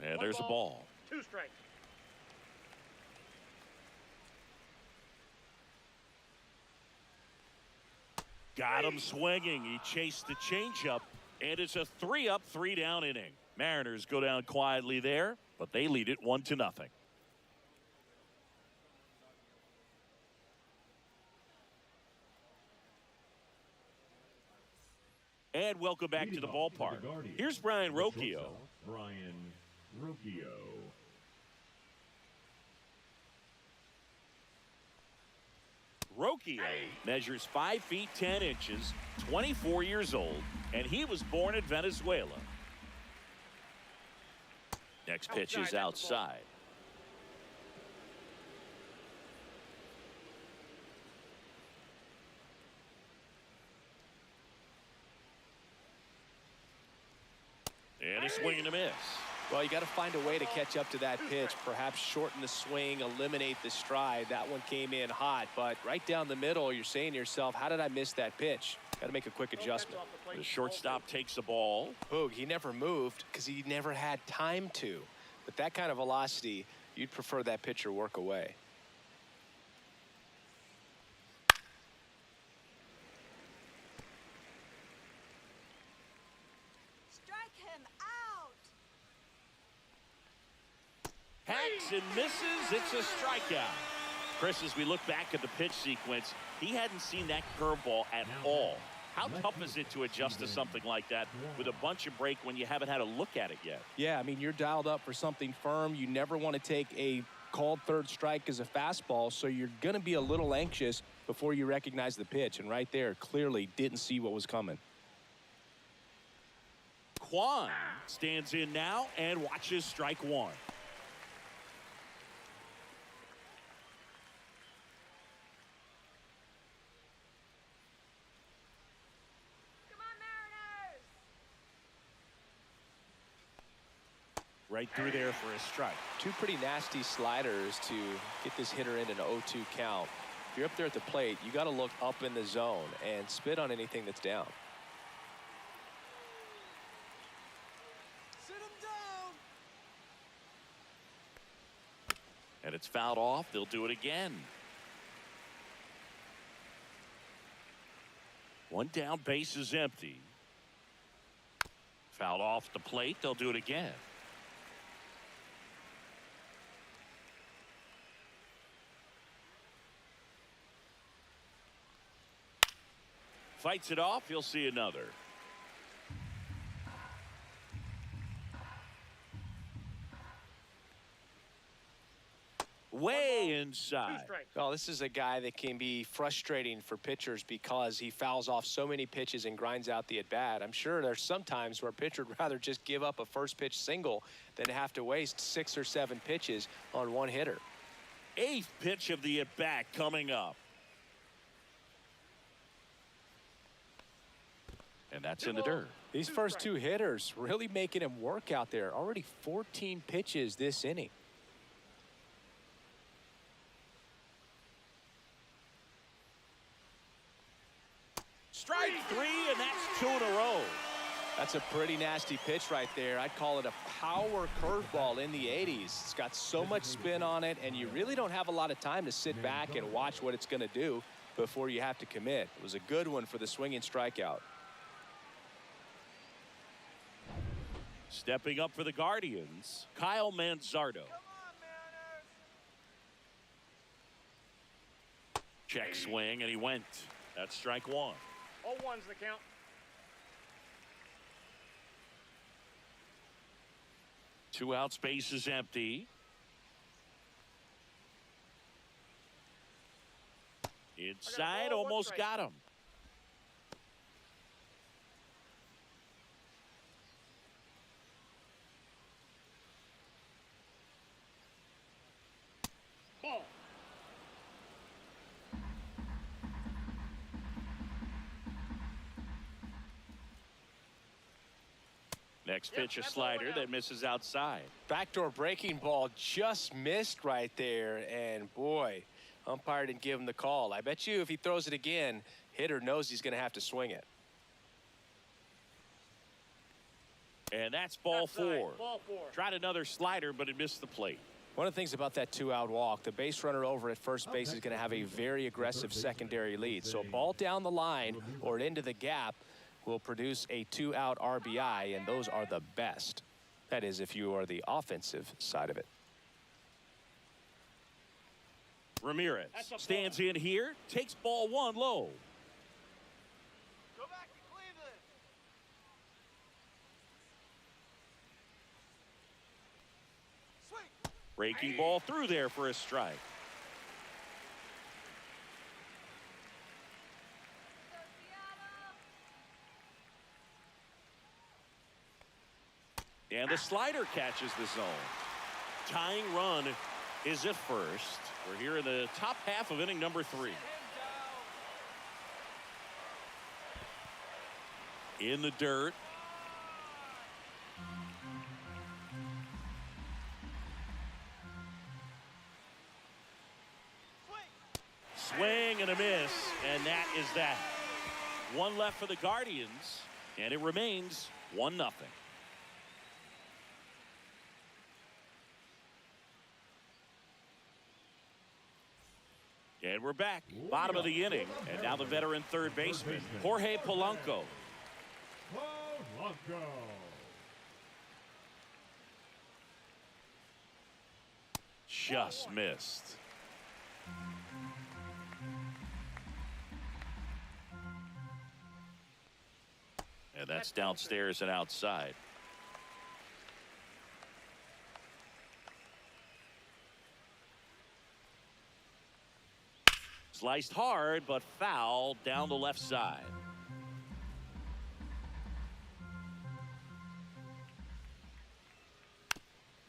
And there's a ball. 2 strikes. Got him swinging. He chased the changeup, and it's a 3-up, 3-down inning. Mariners go down quietly there, but they lead it 1-0. And welcome back to the ballpark. Here's Brian Rocchio. Brian Rocchio. Rocchio measures 5 feet 10 inches, 24 years old, and he was born in Venezuela. Next pitch is outside. And a swing and a miss. Well, you got to find a way to catch up to that pitch, perhaps shorten the swing, eliminate the stride. That one came in hot, but right down the middle, you're saying to yourself, how did I miss that pitch? Got to make a quick adjustment. The shortstop takes the ball. Boog, he never moved because he never had time to. But that kind of velocity, you'd prefer that pitcher work away. Strike him out. Hacks and misses. It's a strikeout. Chris, as we look back at the pitch sequence, he hadn't seen that curveball at all. How tough is it to adjust to something like that with a bunch of break when you haven't had a look at it yet? Yeah, I mean, you're dialed up for something firm. You never want to take a called third strike as a fastball, so you're going to be a little anxious before you recognize the pitch. And right there, clearly didn't see what was coming. Kwan stands in now and watches strike one. Right through there for a strike. Two pretty nasty sliders to get this hitter in an 0-2 count. If you're up there at the plate, you got to look up in the zone and spit on anything that's down. Sit him down. And it's fouled off. They'll do it again. One down, base is empty. Fouled off the plate. They'll do it again. Fights it off. You'll see another. Way inside. Oh, this is a guy that can be frustrating for pitchers because he fouls off so many pitches and grinds out the at-bat. I'm sure there's some times where a pitcher would rather just give up a first pitch single than have to waste 6 or 7 pitches on one hitter. 8th pitch of the at-bat coming up. And that's in the dirt. These first 2 hitters really making him work out there. Already 14 pitches this inning. Strike 3, and that's 2 in a row. That's a pretty nasty pitch right there. I'd call it a power curveball in the 80s. It's got so much spin on it, and you really don't have a lot of time to sit back and watch what it's going to do before you have to commit. It was a good one for the swinging strikeout. Stepping up for the Guardians, Kyle Manzardo. Come on, Mariners. Check swing, and he went. That's strike 1. 0-1's the count. Two out, space is empty. Inside, ball, one almost strike. got him. Ball. Next pitch, a slider that misses outside. Backdoor breaking ball just missed right there, and boy, umpire didn't give him the call. I bet you if he throws it again, hitter knows he's going to have to swing it. And that's ball Outside, 4. Ball 4. Tried another slider, but it missed the plate. One of the things about that 2-out walk, the base runner over at first base is going to have a very aggressive secondary lead. So a ball down the line or into the gap will produce a 2-out RBI, and those are the best. That is, if you are the offensive side of it. Ramirez stands in here, takes ball 1 low. Go back to Cleveland. Swing. Breaking ball through there for a strike. And the slider catches the zone. Tying run is at first. We're here in the top half of inning number 3. In the dirt. Swing and a miss, and that is that. One left for the Guardians, and it remains 1-0. And we're back, bottom of the inning, and now the veteran third baseman, Jorge Polanco. Polanco. Just missed. And that's downstairs and outside. Sliced hard, but foul down the left side.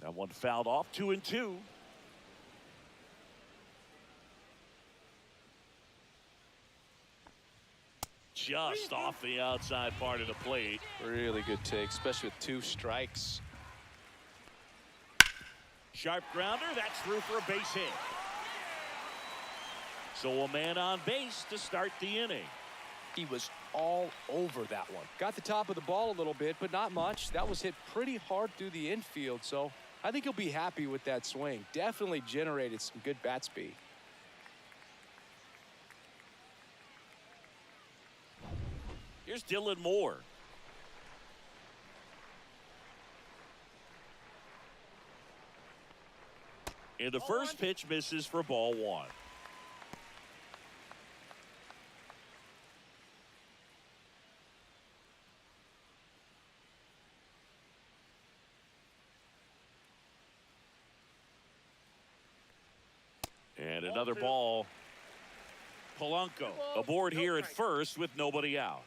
That one fouled off, 2-2. Just off the outside part of the plate. Really good take, especially with 2 strikes. Sharp grounder, that's through for a base hit. So a man on base to start the inning. He was all over that one. Got the top of the ball a little bit, but not much. That was hit pretty hard through the infield, so I think he'll be happy with that swing. Definitely generated some good bat speed. Here's Dylan Moore. And the first pitch misses for ball 1. And another ball. Polanco aboard here at first with nobody out.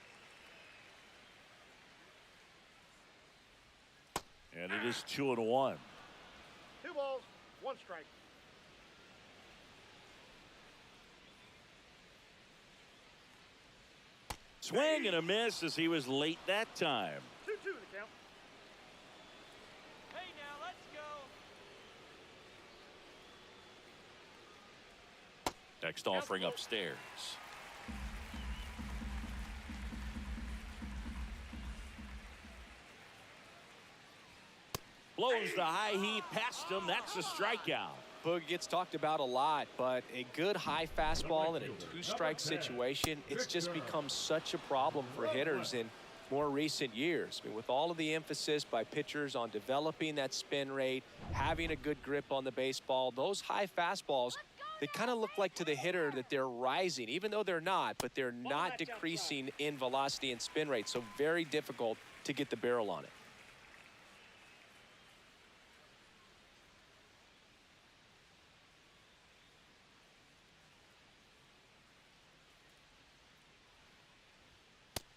And it is 2-1. 2 balls, 1 strike. Swing and a miss as he was late that time. 2-2 the count. Hey, now let's go. Next offering upstairs. Blows the high heat past him. That's a strikeout. Boog gets talked about a lot, but a good high fastball in a 2-strike situation, it's just become such a problem for hitters in more recent years. I mean, with all of the emphasis by pitchers on developing that spin rate, having a good grip on the baseball, those high fastballs, they kind of look like to the hitter that they're rising, even though they're not, but they're not decreasing in velocity and spin rate. So very difficult to get the barrel on it.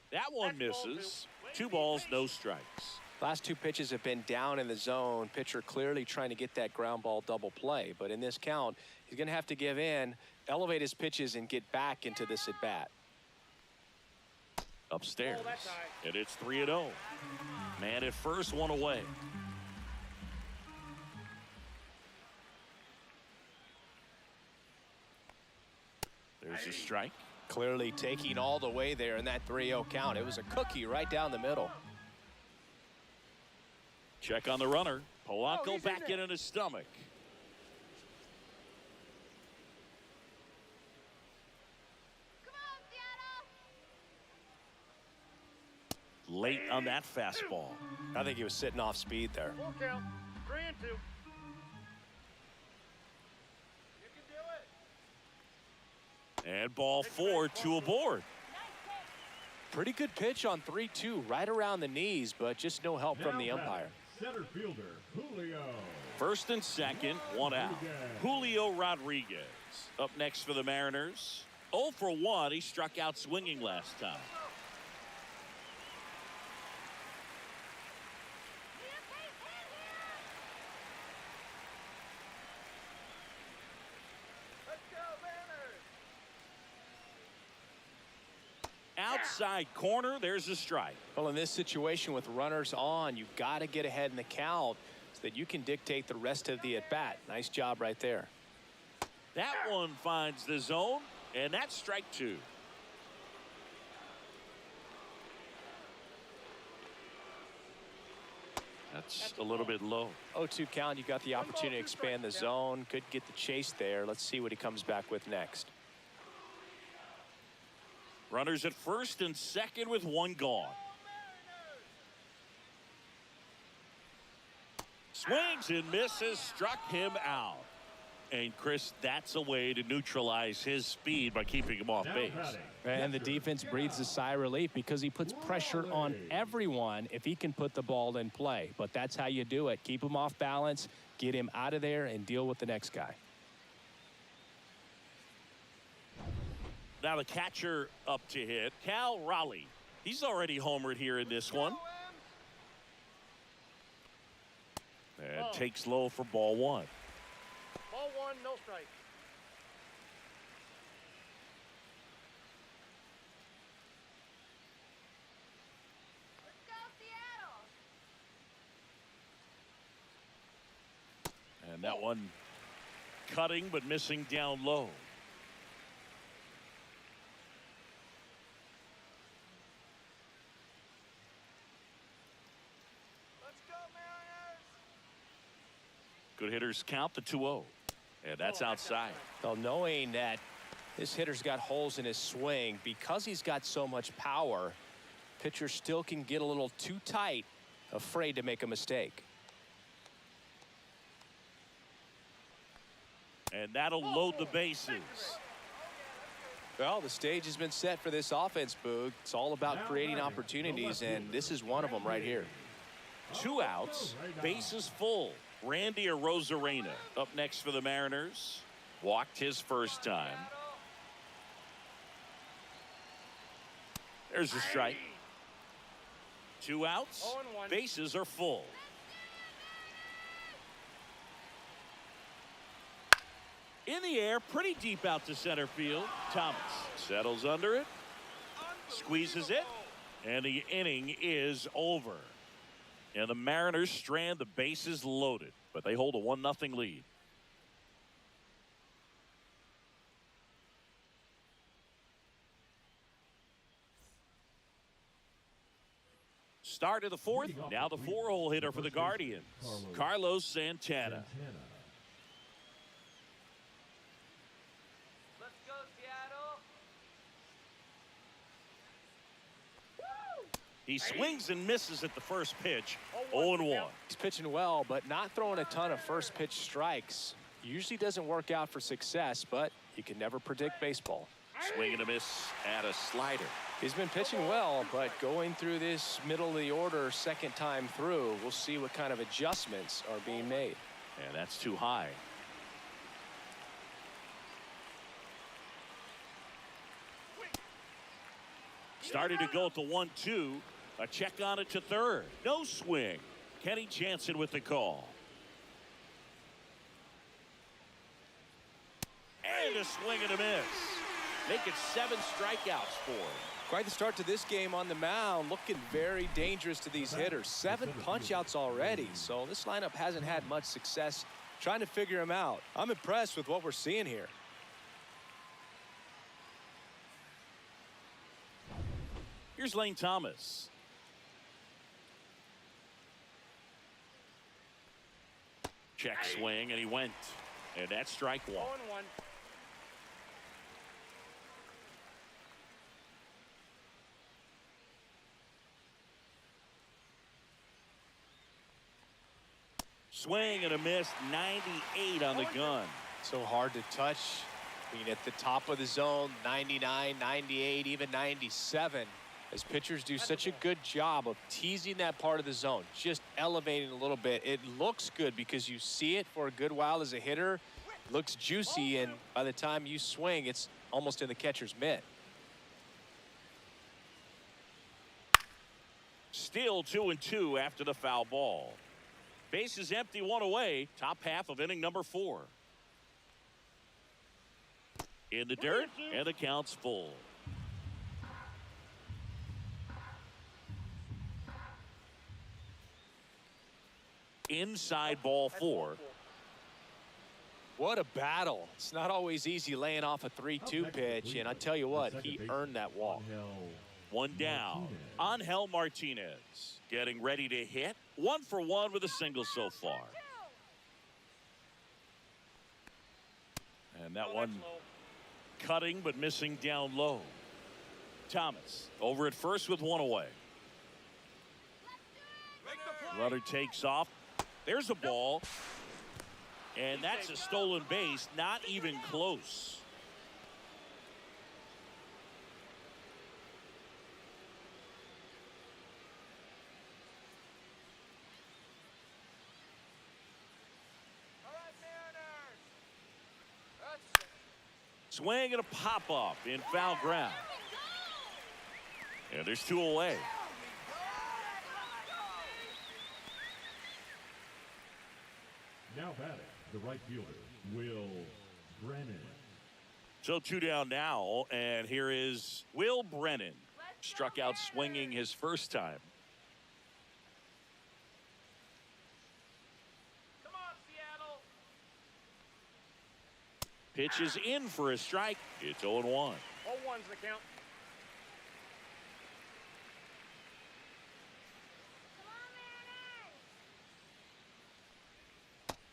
That one misses. 2 balls, no strikes. Last 2 pitches have been down in the zone. Pitcher clearly trying to get that ground ball double play. But in this count, he's going to have to give in, elevate his pitches, and get back into this at bat. Upstairs. And it's 3-0. Man at first, 1 away. There's a strike. Clearly taking all the way there in that 3-0 count. It was a cookie right down the middle. Check on the runner. Polanco back in his stomach. Late on that fastball. I think he was sitting off speed there. Full count. 3-2. And ball 4, 2 aboard. Pretty good pitch on 3-2, right around the knees, but just no help from the umpire. Center fielder, Julio. First and second, 1 out. Julio Rodriguez up next for the Mariners. 0 for 1. He struck out swinging last time. Outside corner, there's a strike. Well, in this situation with runners on, you've got to get ahead in the count so that you can dictate the rest of the at-bat. Nice job right there. That one finds the zone, And that's strike two. That's a little bit low. 0-2 count. You got the opportunity to expand the zone. Could get the chase there. Let's see what he comes back with next. Runners at first and second with one gone. Swings and misses, struck him out. And Chris, that's a way to neutralize his speed by keeping him off base. And the defense breathes a sigh of relief because he puts pressure on everyone if he can put the ball in play. But that's how you do it. Keep him off balance, get him out of there, and deal with the next guy. Now the catcher up to hit, Cal Raleigh. He's already homered here in this one. And takes low for ball one. Ball one, no strike. Let's go, Seattle. And that one cutting but missing down low. Let's go, Mariners! Good hitters count the 2-0. And that's outside. Well, knowing that this hitter's got holes in his swing, because he's got so much power, pitcher still can get a little too tight, afraid to make a mistake. And that'll load the bases. Well, the stage has been set for this offense, Boog. It's all about creating opportunities, and this is one of them right here. 2 outs, bases full. Randy Arozarena up next for the Mariners. Walked his first time. There's a strike. 2 outs, bases are full. In the air, pretty deep out to center field. Thomas settles under it, squeezes it, and the inning is over. And the Mariners strand the bases loaded, but they hold a 1-0 lead. Start of the fourth. Now the 4-hole hitter for the Guardians, Carlos Santana. Let's go, Seattle! He swings and misses at the first pitch. 0-1. He's pitching well, but not throwing a ton of first pitch strikes. Usually doesn't work out for success, but you can never predict baseball. Swing and a miss at a slider. He's been pitching well, but going through this middle of the order second time through, we'll see what kind of adjustments are being made. And that's too high. Started to go at the 1-2. A check on it to third. No swing. Kenny Jansen with the call. And a swing and a miss. Make it 7 strikeouts for him. Quite the start to this game on the mound, looking very dangerous to these hitters. 7 punch-outs already, so this lineup hasn't had much success trying to figure him out. I'm impressed with what we're seeing here. Here's Lane Thomas. Check swing, and he went. And that's strike one. 0-1. Swing and a miss, 98 on the gun. So hard to touch. I mean, at the top of the zone, 99, 98, even 97. As pitchers do such a good job of teasing that part of the zone, just elevating a little bit. It looks good because you see it for a good while as a hitter. It looks juicy, and by the time you swing, it's almost in the catcher's mitt. Still 2-2 after the foul ball. Bases empty, 1 away. Top half of inning number 4. In the dirt, and the count's full. Inside ball 4. What a battle. It's not always easy laying off a 3-2 pitch, and I tell you what, he earned that walk. One down. Angel Martinez getting ready to hit. 1 for 1 with a single so far. And that one cutting but missing down low. Thomas over at first with 1 away. Runner takes off. There's a ball. And that's a stolen base, not even close. All right, Mariners. That's Swing and a pop-up in foul ground. And there's 2 away. Now batting, the right fielder, Will Brennan. So 2 down now, and here is Will Brennan. Struck out swinging his first time. come on, Seattle. Pitch is in for a strike. It's 0-1. 0-1's the count.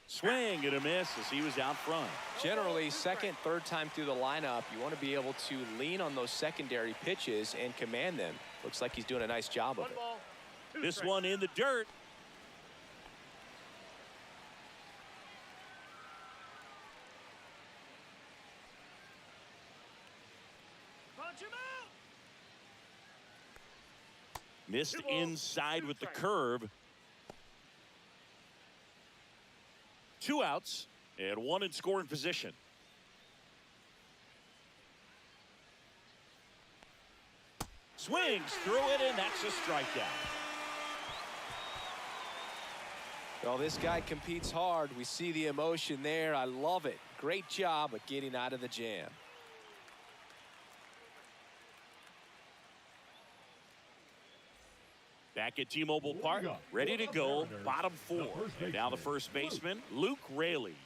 Swing and a miss as he was out front. Generally, second, third time through the lineup, you want to be able to lean on those secondary pitches and command them. Looks like he's doing a nice job of 1 it. ball, 2 This strikes. one in the dirt. Punch him out. Missed 2 balls, inside 2 with the strikes. curve. 2 outs and 1 in scoring position. Swings through it, and that's a strikeout. Well, this guy competes hard. We see the emotion there. I love it. Great job of getting out of the jam. Back at T-Mobile Park, ready to go, bottom 4. And now the first baseman, Luke Raley.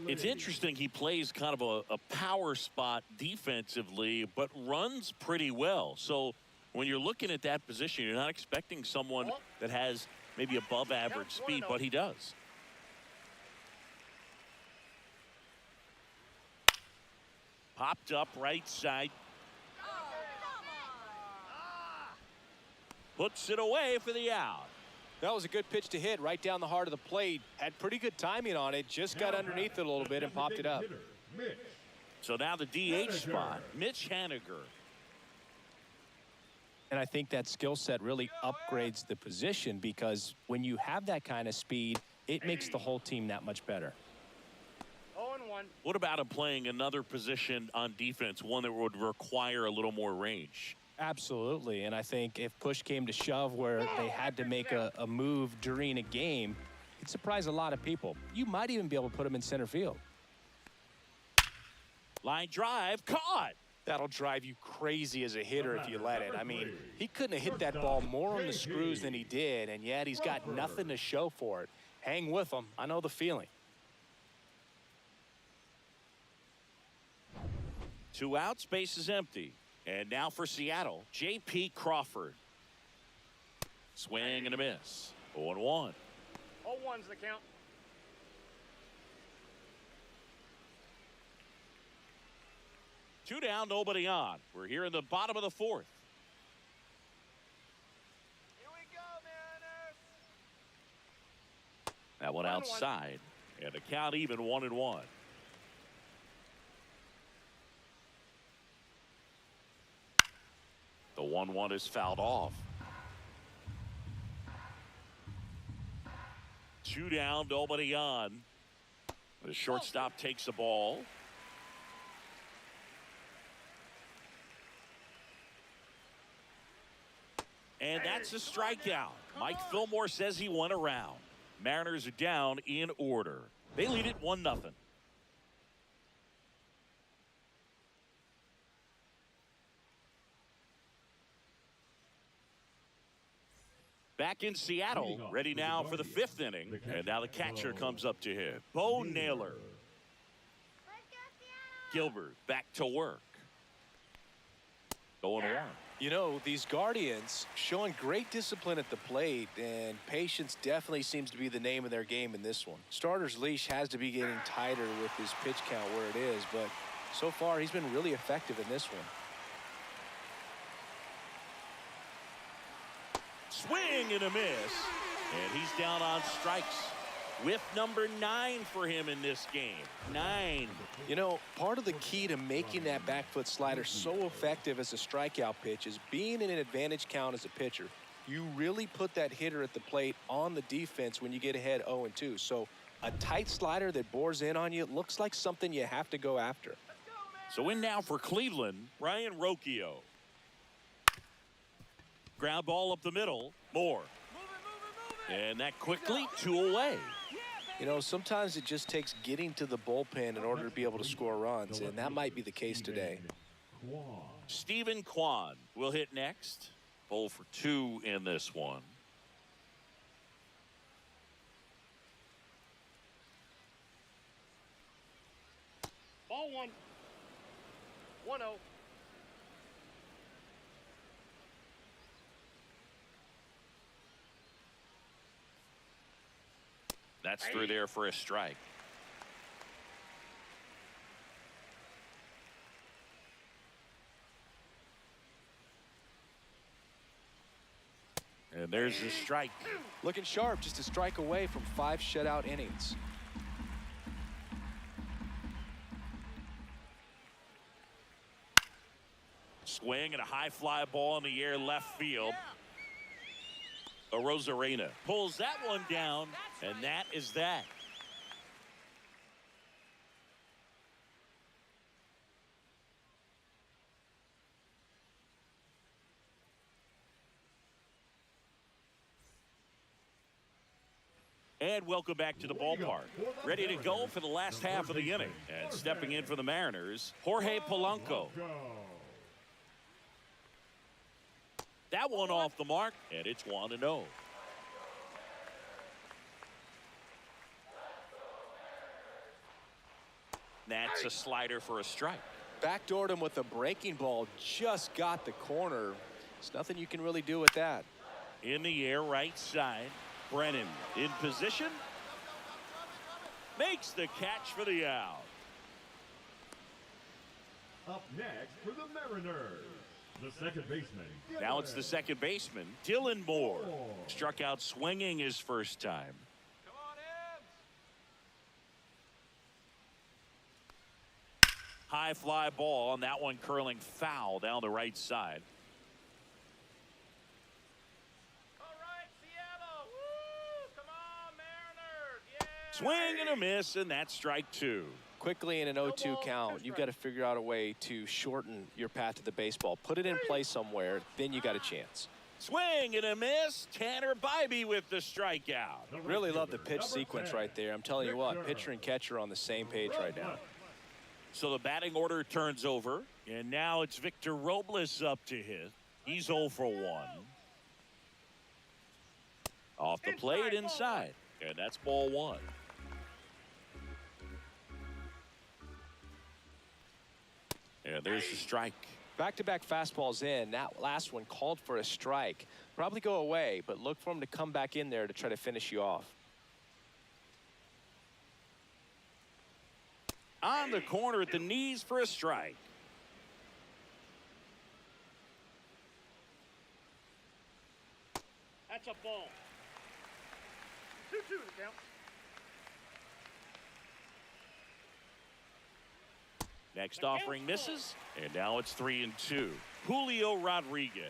It's interesting, he plays kind of a power spot defensively, but runs pretty well. So when you're looking at that position, you're not expecting someone that has maybe above average speed, but he does. Popped up right side. Puts it away for the out. That was a good pitch to hit right down the heart of the plate. Had pretty good timing on it. Just got underneath it a little bit and popped it up. So now the DH spot, Mitch Haniger. And I think that skill set really upgrades the position because when you have that kind of speed, it makes the whole team that much better. 0-1. What about him playing another position on defense, one that would require a little more range? Absolutely. And I think if push came to shove where they had to make a move during a game, it'd surprise a lot of people. You might even be able to put him in center field. Line drive, caught. That'll drive you crazy as a hitter if you let it. I mean, he couldn't have hit that ball more on the screws than he did, and yet he's got nothing to show for it. Hang with him. I know the feeling. 2 outs, base is empty. And now for Seattle, J.P. Crawford. Swing and a miss. 0-1. 0-1's the count. Two down, nobody on. We're here in the bottom of the 4th. Here we go, Mariners. That one outside. And the count even 1-1. The 1-1 is fouled off. 2 down, nobody on. The shortstop takes the ball. And that's a strikeout. Mike Fillmore says he went around. Mariners are down in order. They lead it 1-0. Back in Seattle, ready now for the 5th inning. And now the catcher comes up to hit. Bo Naylor. Gilbert back to work. Going one. You know, these Guardians showing great discipline at the plate, and patience definitely seems to be the name of their game in this one. Starter's leash has to be getting tighter with his pitch count where it is, but so far he's been really effective in this one. Swing and a miss. And he's down on strikes. With number 9 for him in this game. 9. You know, part of the key to making that back foot slider so effective as a strikeout pitch is being in an advantage count as a pitcher. You really put that hitter at the plate on the defense when you get ahead 0-2. So a tight slider that bores in on you looks like something you have to go after. So in now for Cleveland, Ryan Rocchio. Ground ball up the middle. Moore. And that quickly 2 away. You know, sometimes it just takes getting to the bullpen in order to be able to score runs, and that might be the case today. Stephen Kwan will hit next. 0 for 2 in this one. Ball 1. 1-0. That's through there for a strike. And there's the strike. Looking sharp, just a strike away from 5 shutout innings. Swing and a high fly ball in the air left field. Rosarena pulls that one down, and that is that. And welcome back to the ballpark. Ready to go for the last half of the inning. And stepping in for the Mariners, Jorge Polanco. That one off the mark, and it's 1-0. That's a slider for a strike. Backdoored him with a breaking ball, just got the corner. There's nothing you can really do with that. In the air, right side. Brennan in position. Makes the catch for the out. Up next for the Mariners, the second baseman. Now it's the second baseman, Dylan Moore. Struck out swinging his first time. Come on, Ebbs. High fly ball on that one, curling foul down the right side. All right, Seattle. Woo! Come on, Mariners. Yeah. Swing and a miss, and that's strike 2. Quickly in an 0-2 count, you've got to figure out a way to shorten your path to the baseball. Put it in play somewhere, then you got a chance. Swing and a miss. Tanner Bybee with the strikeout. Really love the pitch sequence right there. I'm telling you what, pitcher and catcher on the same page right now. So the batting order turns over, and now it's Victor Robles up to hit. He's 0 for 1. Off the plate inside, and that's ball 1. And there's the strike. Back-to-back fastballs in. That last one called for a strike. Probably go away, but look for him to come back in there to try to finish you off. On the corner at the knees for a strike. That's a ball. 2-2 to count. Next offering misses, and now it's 3-2. Julio Rodriguez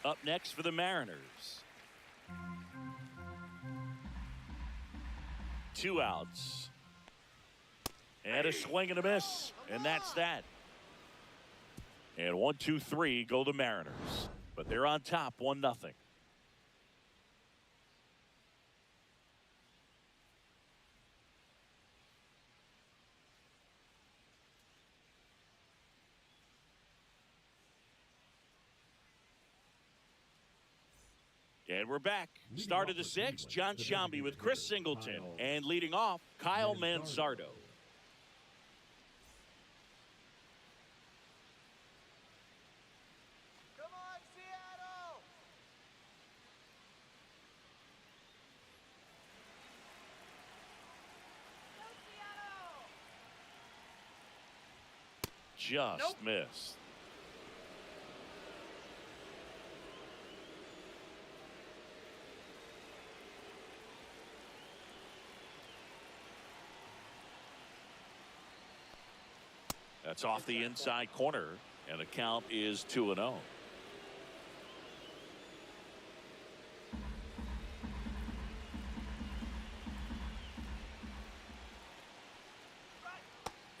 up next for the Mariners. 2 outs. And a swing and a miss, and that's that. And 1-2-3 go the Mariners, but they're on top 1-0. And we're back. Start of the 6th, John Sciambi with Chris Singleton. And leading off, Kyle Manzardo. just missed. That's off the inside corner, and the count is 2-0.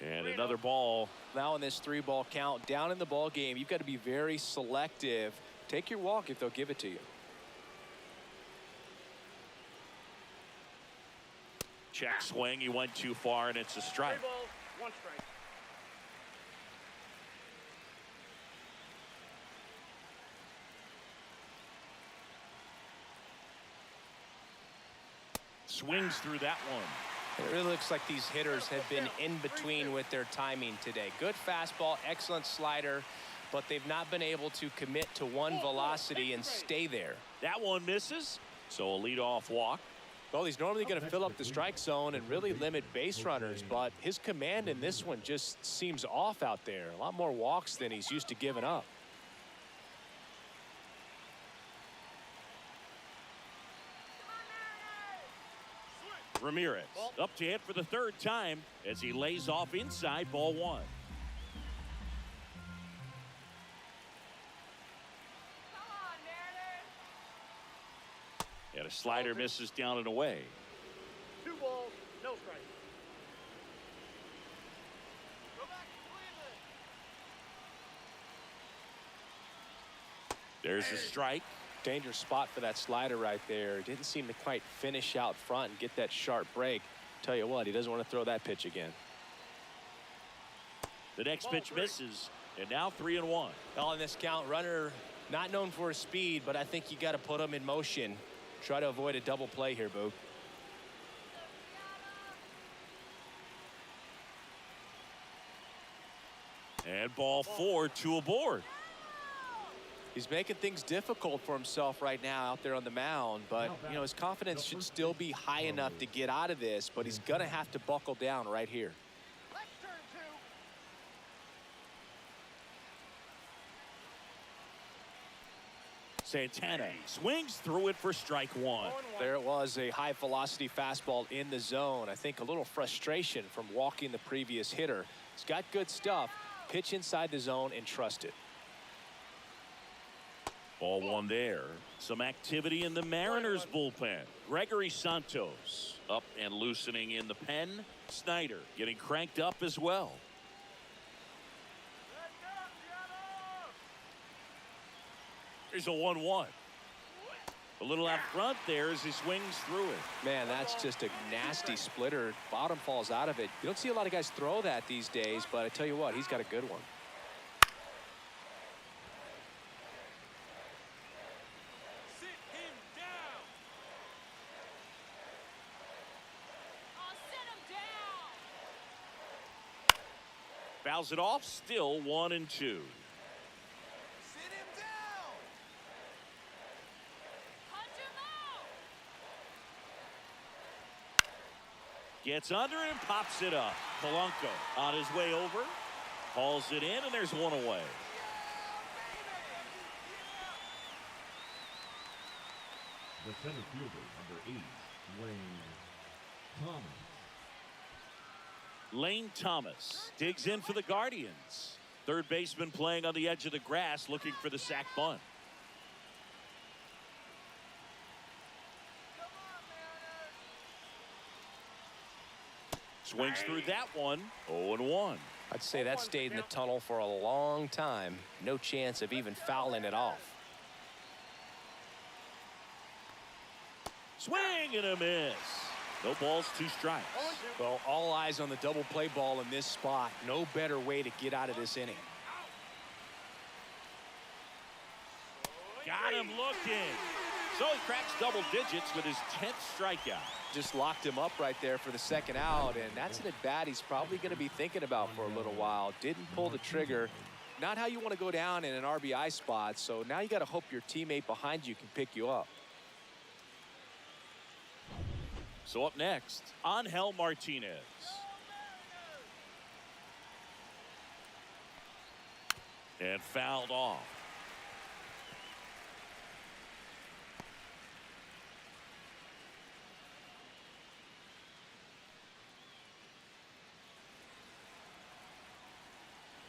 And another ball. Now in this 3-ball count, down in the ball game, you've got to be very selective. Take your walk if they'll give it to you. Check swing. He went too far, and it's a strike. 3 balls, 1 strike. Swings through that one. It really looks like these hitters have been in between with their timing today. Good fastball, excellent slider, but they've not been able to commit to one velocity and stay there. That one misses, so a leadoff walk. Well, he's normally going to fill up the strike zone and really limit base runners, but his command in this one just seems off out there. A lot more walks than he's used to giving up. Ramirez up to hit for the 3rd time as he lays off inside, ball 1. Come on, Mariners. And a slider misses down and away. 2 balls, no strike. Go back to Cleveland. There's a strike. Dangerous spot for that slider right there. Didn't seem to quite finish out front and get that sharp break. Tell you what, he doesn't want to throw that pitch again. The next pitch misses, and now 3-1. On this count, runner not known for his speed, but I think you got to put him in motion. Try to avoid a double play here, Boog. And ball 4, 2 aboard. He's making things difficult for himself right now out there on the mound, but you know his confidence should still be high enough to get out of this, but he's gonna have to buckle down right here. Let's turn 2. Santana swings through it for strike 1. There it was, a high velocity fastball in the zone. I think a little frustration from walking the previous hitter. He's got good stuff. Pitch inside the zone and trust it. Ball 1 there. Some activity in the Mariners bullpen. Gregory Santos up and loosening in the pen. Snyder getting cranked up as well. There's a 1-1. A little out front there as he swings through it. Man, that's just a nasty splitter. Bottom falls out of it. You don't see a lot of guys throw that these days, but I tell you what, he's got a good one. Fouls it off, still 1-2. Sit him down. Punch him out. Gets under and pops it up. Polanco on his way over. Hauls it in, and there's 1 away. The center fielder, number 8, Lane Thomas. Lane Thomas digs in for the Guardians. Third baseman playing on the edge of the grass looking for the sac bunt. Swings through that one. 0-1. I'd say that stayed in the tunnel for a long time. No chance of even fouling it off. Swing and a miss. No balls, 2 strikes. Well, all eyes on the double play ball in this spot. No better way to get out of this inning. Got him looking. So he cracks double digits with his 10th strikeout. Just locked him up right there for the 2nd out, and that's an at-bat he's probably going to be thinking about for a little while. Didn't pull the trigger. Not how you want to go down in an RBI spot, so now you got to hope your teammate behind you can pick you up. So up next, Angel Martinez. And fouled off.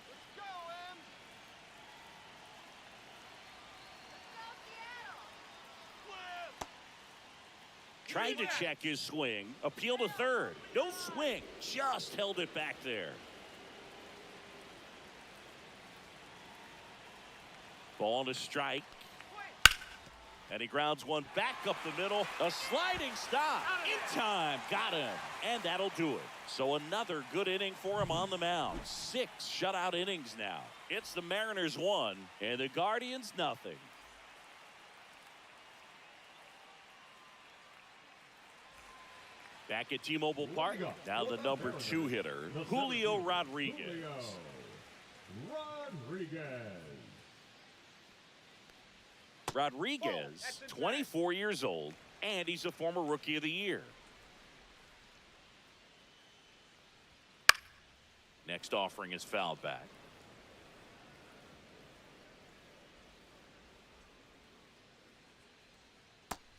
Let's go, Em. Trying to check his swing. Appeal to third. No swing. Just held it back there. Ball to strike. And he grounds one back up the middle. A sliding stop. In time. Got him. And that'll do it. So another good inning for him on the mound. 6 shutout innings now. It's the Mariners 1 and the Guardians nothing. Back at T-Mobile Park. Now the number 2 hitter, Julio Rodriguez. Rodriguez, 24 years old, and he's a former Rookie of the Year. Next offering is fouled back.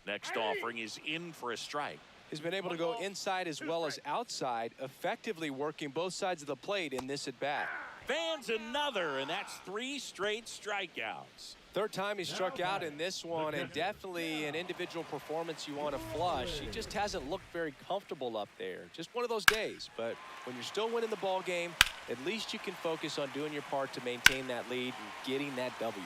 Next offering is in for a strike. He's been able to go inside as well as outside, effectively working both sides of the plate in this at-bat. Fans another, and that's 3 straight strikeouts. Third time he struck out in this one, and definitely an individual performance you want to flush. He just hasn't looked very comfortable up there. Just one of those days. But when you're still winning the ball game, at least you can focus on doing your part to maintain that lead and getting that W.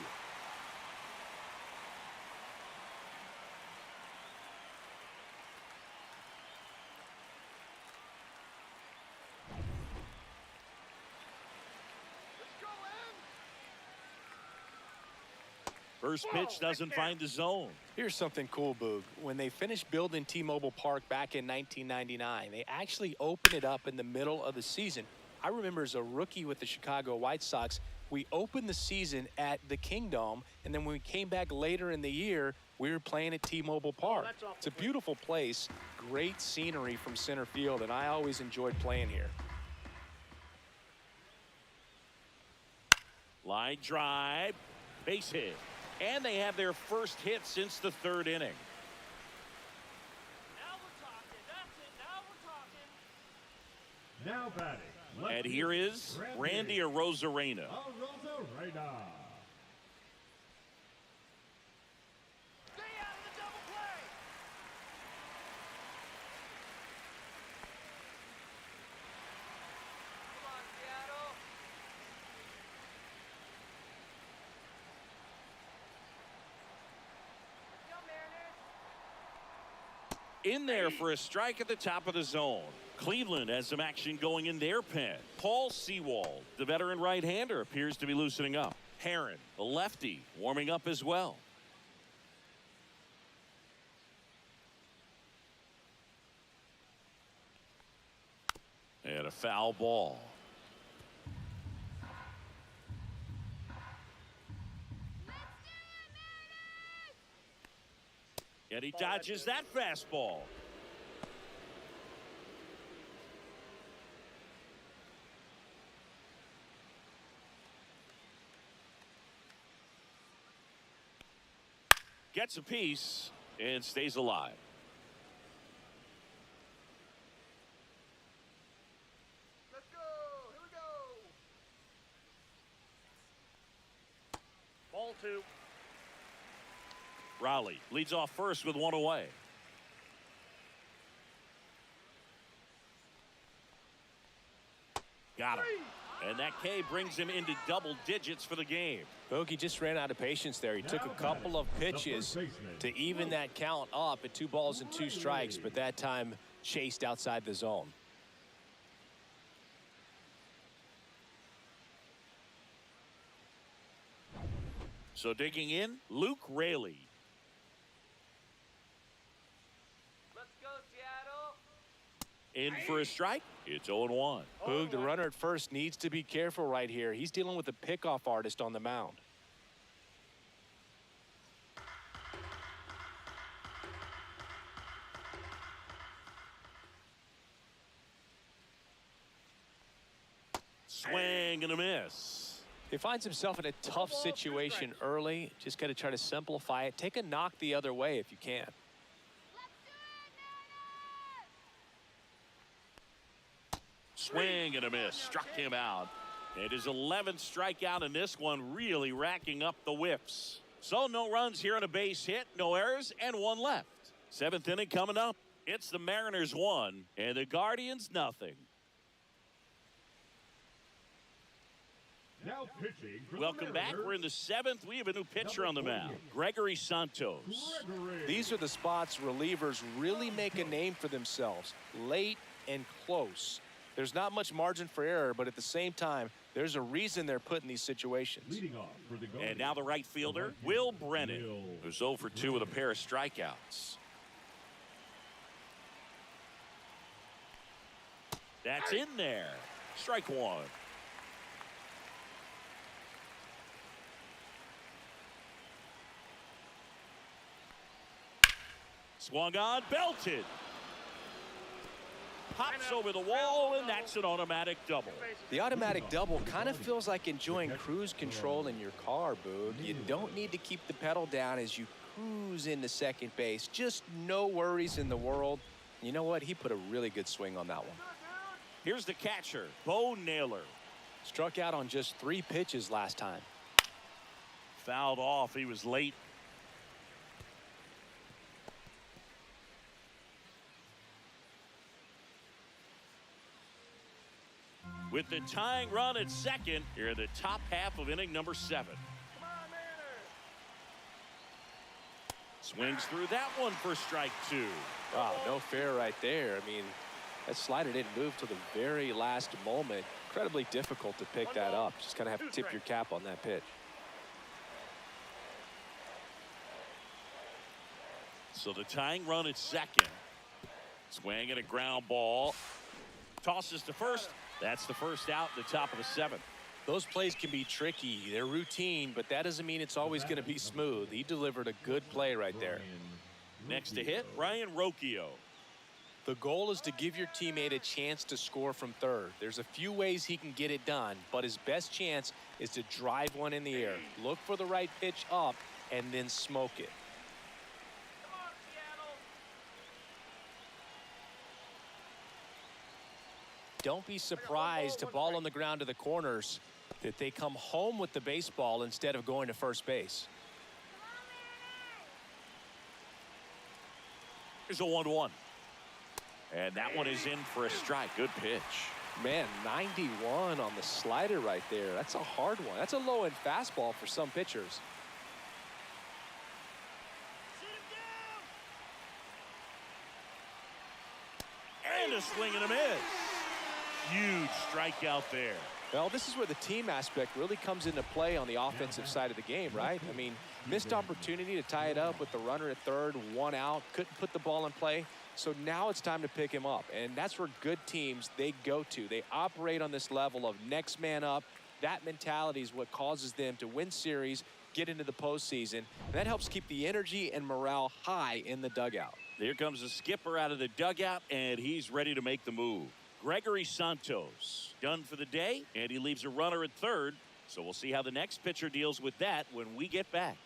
First pitch doesn't find the zone. Here's something cool, Boog. When they finished building T-Mobile Park back in 1999, they actually opened it up in the middle of the season. I remember as a rookie with the Chicago White Sox, we opened the season at the Kingdome, and then when we came back later in the year, we were playing at T-Mobile Park. It's a beautiful place, great scenery from center field, and I always enjoyed playing here. Line drive, base hit. And they have their first hit since the 3rd inning. Now we're talking. That's it. Now we're talking. Now batting. And here is Randy Arozarena. Arozarena. Stay out of the double play. Come on, Seattle. Go, Mariners. In there for a strike at the top of the zone. Cleveland has some action going in their pen. Paul Sewald, the veteran right-hander, appears to be loosening up. Herron, the lefty, warming up as well. And a foul ball. And he dodges that fastball. Gets a piece and stays alive. Let's go. Here we go. Ball 2. Raleigh leads off first with 1 away. Got him. And that K brings him into double digits for the game. Bogey just ran out of patience there. He took a couple of pitches to even that count up at 2 balls and 2 strikes, but that time chased outside the zone. So digging in, Luke Raley. Let's go, Seattle. In for a strike. It's 0-1. Boog, the runner at first needs to be careful right here. He's dealing with a pickoff artist on the mound. Swing and a miss. He finds himself in a tough situation early. Just got to try to simplify it. Take a knock the other way if you can. Swing and a miss. Struck him out. It is 11th strikeout in this one, really racking up the whiffs. So no runs here on a base hit, no errors, and one left. 7th inning coming up. It's the Mariners 1 and the Guardians nothing. Now pitching for the Welcome back. Mariners, We're in the 7th. We have a new pitcher on the mound, Gregory Santos. Gregory. These are the spots relievers really make a name for themselves. Late and close. There's not much margin for error, but at the same time, there's a reason they're put in these situations. Leading off for the Guardians, And now the right fielder, Will Brennan, Will. who's 0 for 2 with a pair of strikeouts. That's in there. Strike one. Swung on, belted. Pops over the wall, and that's an automatic double. The automatic double kind of feels like enjoying cruise control in your car, Boog. You don't need to keep the pedal down as you cruise into second base. Just no worries in the world. You know what? He put a really good swing on that one. Here's the catcher, Bo Naylor. Struck out on just 3 pitches last time. Fouled off. He was late. With the tying run at second, here in the top half of inning number 7. Come on, Mariners. Swings through that one for strike 2. Wow, no fair right there. I mean, that slider didn't move till the very last moment. Incredibly difficult to pick that up. Just kind of have to tip your cap on that pitch. So the tying run at second. Swing and a ground ball. Tosses to first. That's the first out in the top of the 7th. Those plays can be tricky. They're routine, but that doesn't mean it's always going to be smooth. He delivered a good play right there. Next to hit, Ryan Rocchio. The goal is to give your teammate a chance to score from third. There's a few ways he can get it done, but his best chance is to drive one in the air. Look for the right pitch up and then smoke it. Come on, Seattle. Don't be surprised to ball on the ground to the corners that they come home with the baseball instead of going to first base. Here's a 1-1. And that one is in for a strike. Good pitch. Man, 91 on the slider right there. That's a hard one. That's a low-end fastball for some pitchers. And a swing and a miss. Huge strikeout there. Well, this is where the team aspect really comes into play on the offensive side of the game, right? I mean, missed opportunity to tie it up with the runner at third, 1 out, couldn't put the ball in play. So now it's time to pick him up. And that's where good teams, they go to. They operate on this level of next man up. That mentality is what causes them to win series, get into the postseason. And that helps keep the energy and morale high in the dugout. Here comes the skipper out of the dugout, and he's ready to make the move. Gregory Santos done for the day, and he leaves a runner at third. So we'll see how the next pitcher deals with that when we get back.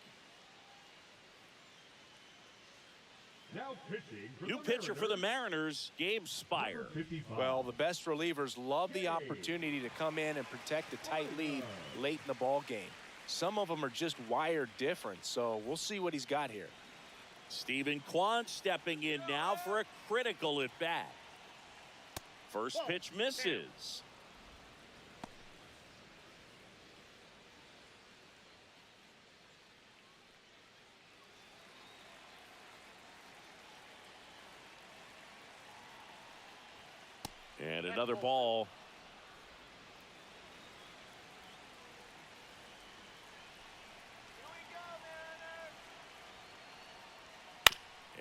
Now pitching for New the pitcher for the Mariners, Mariners, Gabe Spire. 55. Well, the best relievers love the opportunity to come in and protect a tight lead late in the ball game. Some of them are just wired different, so we'll see what he's got here. Stephen Kwan stepping in now for a critical at bat. First pitch misses. And another ball.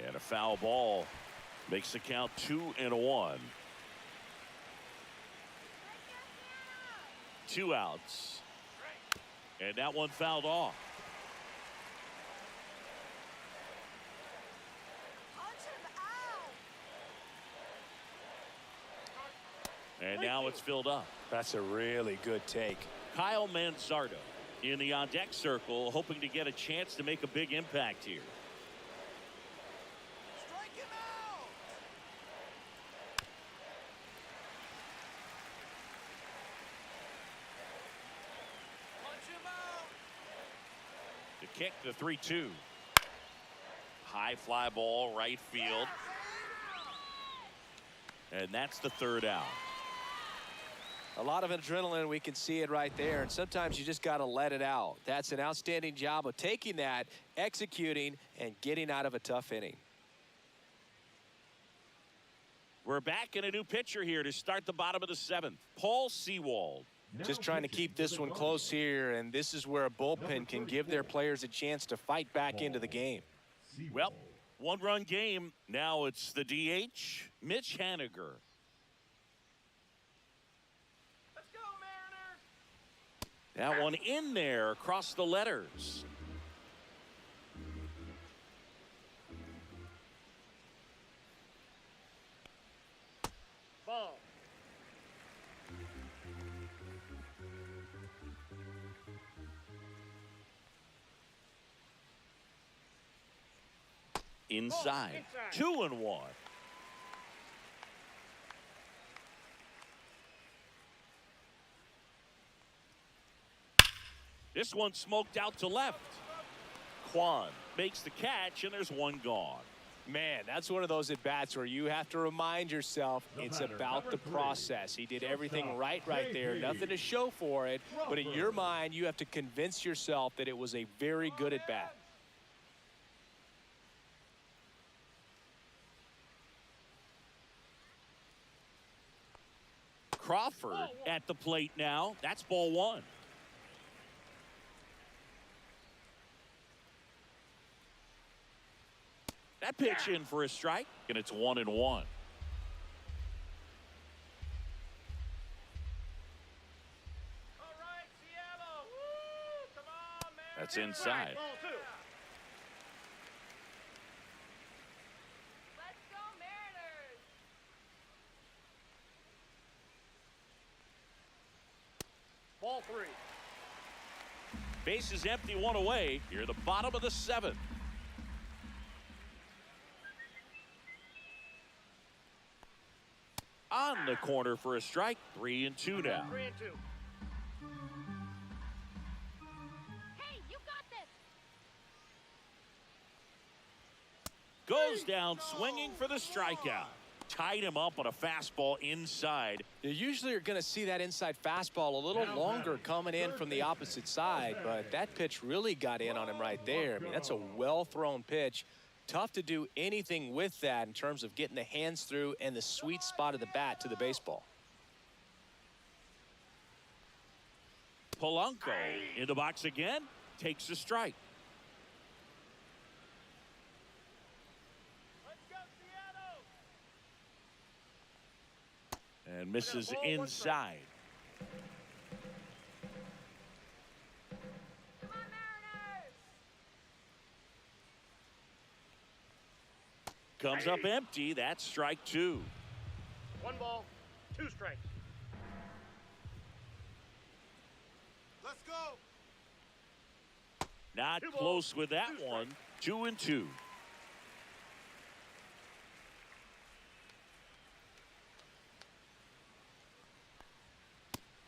And a foul ball makes the count 2-1. 2 outs. And that one fouled off. And now it's filled up. That's a really good take. Kyle Manzardo in the on-deck circle, hoping to get a chance to make a big impact here. Strike him out. Punch him out. The kick, the 3-2. High fly ball, right field. And that's the third out. A lot of adrenaline, we can see it right there, and sometimes you just got to let it out. That's an outstanding job of taking that, executing, and getting out of a tough inning. We're back in a new pitcher here to start the bottom of the 7th. Paul Sewald. Just trying to keep this one close here, and this is where a bullpen can give their players a chance to fight back into the game. Well, one-run game. Now it's the DH, Mitch Haniger. Let's go, Mariners! That one in there across the letters. Ball. Inside. 2-1. This one smoked out to left. Kwan makes the catch, and there's one gone. Man, that's one of those at-bats where you have to remind yourself it's about the process. He did everything right there. Nothing to show for it, but in your mind, you have to convince yourself that it was a very good at-bat. Crawford at the plate now. That's ball one. That pitch in for a strike, and it's 1-1. All right, Seattle. Woo! Come on, man. That's inside. Ball 2. Let's go, Mariners. Ball 3. Base is empty, one away. Here, the bottom of the 7th. On the corner for a strike. 3-2 now. 3-2. Hey, you got this. Goes down swinging for the strikeout. Tied him up on a fastball inside. You usually are going to see that inside fastball a little longer coming in from the opposite side, but that pitch really got in on him right there. I mean, that's a well-thrown pitch. Tough to do anything with that in terms of getting the hands through and the sweet spot of the bat to the baseball. Polanco in the box again. Takes a strike. Let's go, Seattle! And misses inside. Come on, Mariners. Comes up empty. That's strike 2. 1 ball, 2 strikes. Let's go. Not 2 balls, close with that 2 one. 2-2.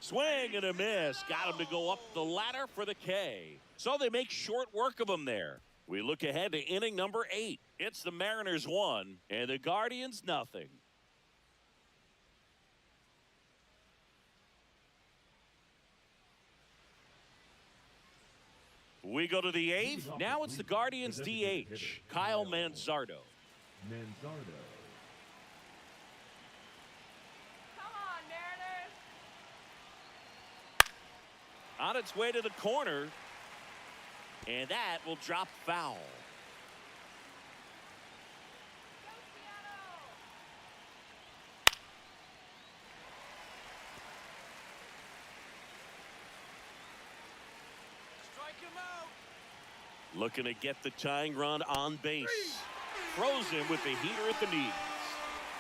Swing and a miss. Got him to go up the ladder for the K. So they make short work of him there. We look ahead to inning number 8. It's the Mariners 1 and the Guardians nothing. We go to the 8th. Now it's the Guardians DH, Kyle Manzardo. Manzardo. Come on, Mariners. On its way to the corner. And that will drop foul. Go, Seattle. Strike him out. Looking to get the tying run on base. Throws him with the heater at the knees.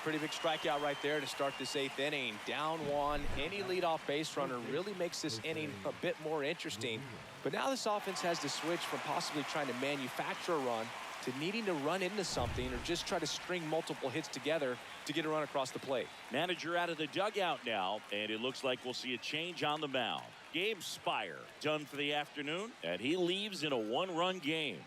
pretty big strikeout right there to start this 8th inning. Down 1, any leadoff base runner really makes this inning a bit more interesting. But now this offense has to switch from possibly trying to manufacture a run to needing to run into something or just try to string multiple hits together to get a run across the plate. Manager out of the dugout now, and it looks like we'll see a change on the mound. Gabe Spire done for the afternoon, and he leaves in a 1-run game.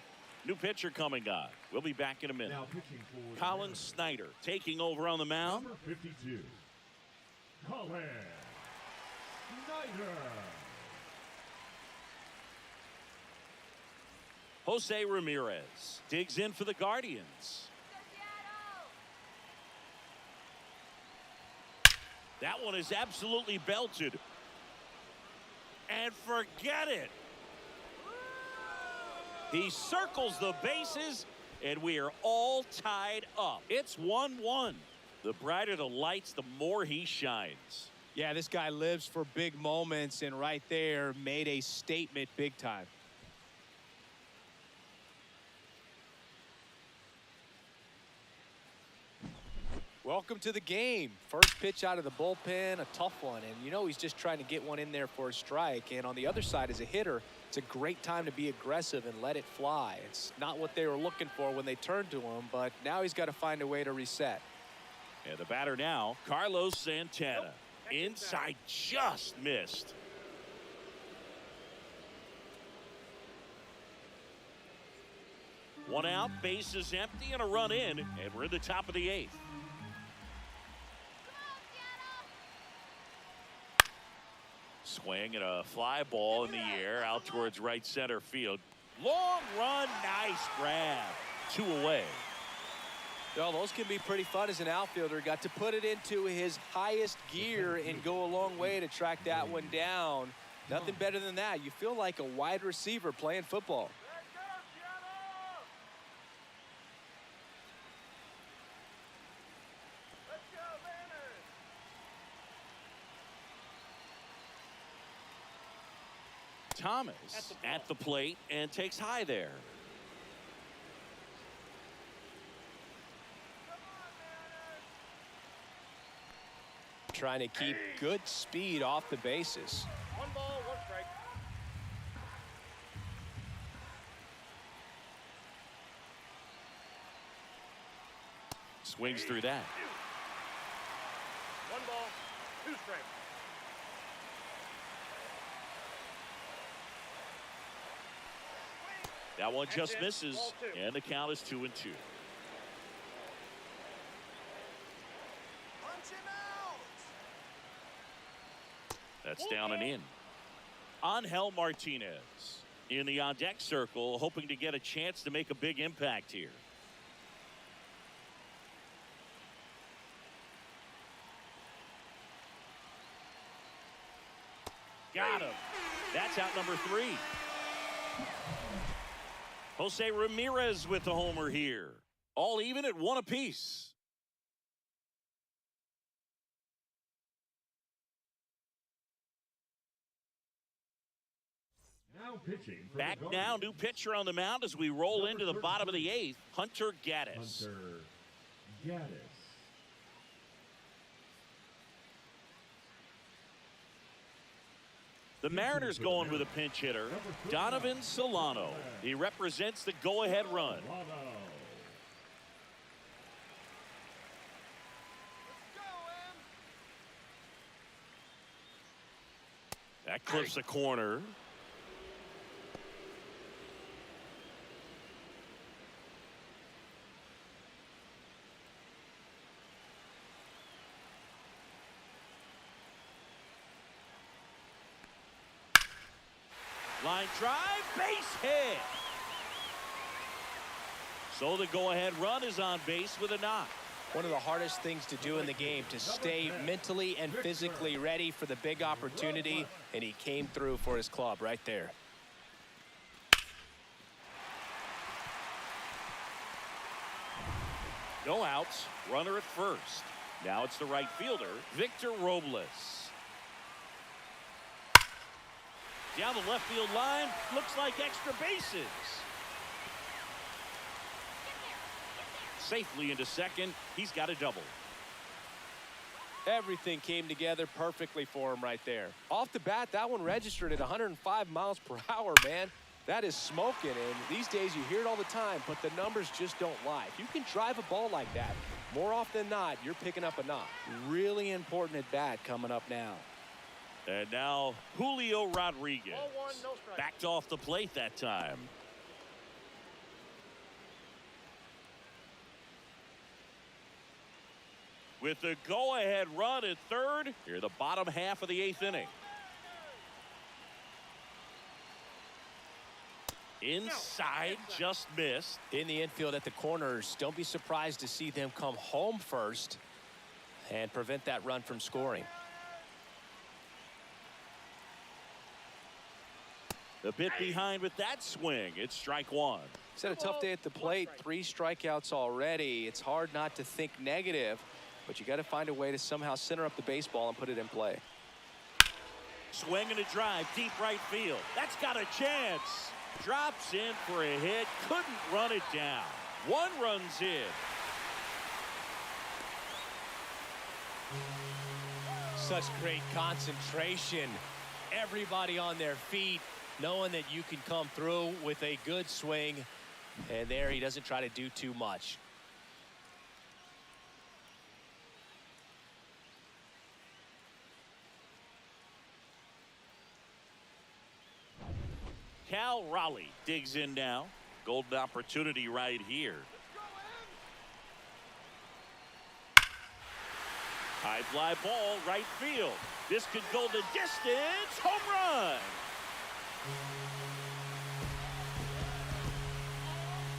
New pitcher coming on. We'll be back in a minute. Now pitching for Colin Snyder taking over on the mound. number 52, Colin Snyder. Jose Ramirez digs in for the Guardians. That one is absolutely belted. And forget it. He circles the bases, and we are all tied up. It's 1-1. The brighter the lights, the more he shines. Yeah, this guy lives for big moments, and right there made a statement big time. Welcome to the game. First pitch out of the bullpen, a tough one. And you know he's just trying to get one in there for a strike. And on the other side, as a hitter, it's a great time to be aggressive and let it fly. It's not what they were looking for when they turned to him, but now he's got to find a way to reset. And the batter now, Carlos Santana. Inside, just missed. One out, base is empty, and a run in, and we're in the top of the 8th. Swing and a fly ball in the air out towards right center field. Long run, nice grab. 2 away. Well, those can be pretty fun as an outfielder. Got to put it into his highest gear and go a long way to track that one down. Nothing better than that. You feel like a wide receiver playing football. Thomas at the plate and takes high there. Trying to keep good speed off the bases. 1 ball, 1 strike. Swings through that. 1 ball, 2 strikes. That one just That's it. misses, Ball 2. and the count is 2-2. Punch him out. That's down and in. Angel Martinez in the on-deck circle, hoping to get a chance to make a big impact here. Got him. That's out number 3. Jose Ramirez with the homer here. All even at 1 apiece. Now pitching for Back the now, Guardians, new pitcher on the mound as we roll into the bottom of the 8th. Hunter Gaddis. Hunter Gaddis. The Mariners going with a pinch hitter, Donovan Solano. He represents the go-ahead run. Solano. That clips a corner. Line drive, base hit. So the go-ahead run is on base with a knock. One of the hardest things to do in the game, to stay mentally and physically ready for the big opportunity, and he came through for his club right there. No outs, runner at first. Now it's the right fielder, Victor Robles. Down the left field line, looks like extra bases. Safely into second, he's got a double. Everything came together perfectly for him right there. Off the bat, that one registered at 105 miles per hour, man. That is smoking, and these days you hear it all the time, but the numbers just don't lie. If you can drive a ball like that, more often than not, you're picking up a knock. Really important at bat coming up now. And now Julio Rodriguez. Ball one, no strike. Backed off the plate that time. With the go-ahead run at third, here the bottom half of the 8th inning. Inside, just missed. In the infield at the corners, don't be surprised to see them come home first and prevent that run from scoring. A bit behind with that swing. It's strike one. He's had a tough day at the plate. 3 strikeouts already. It's hard not to think negative, but you got to find a way to somehow center up the baseball and put it in play. Swing and a drive, deep right field. That's got a chance. Drops in for a hit. Couldn't run it down. 1 run's in. Such great concentration. Everybody on their feet, knowing that you can come through with a good swing. And there he doesn't try to do too much. Cal Raleigh digs in now. Golden opportunity right here. High fly ball, right field. This could go the distance. Home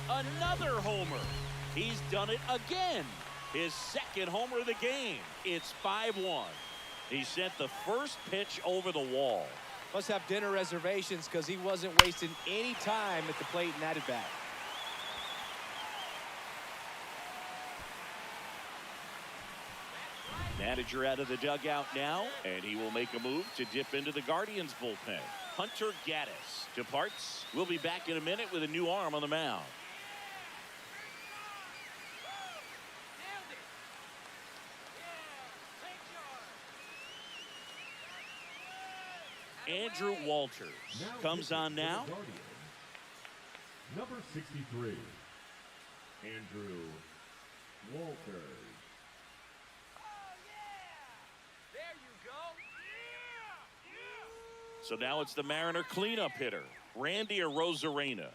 run. Another homer. He's done it again. His 2nd homer of the game. It's 5-1. He sent the first pitch over the wall. Must have dinner reservations because he wasn't wasting any time at the plate in that at bat. Manager out of the dugout now, and he will make a move to dip into the Guardians bullpen. Hunter Gaddis departs. We'll be back in a minute with a new arm on the mound. Andrew Walters comes on now. Number 63, Andrew Walters. So now it's the Mariner cleanup hitter, Randy Arozarena.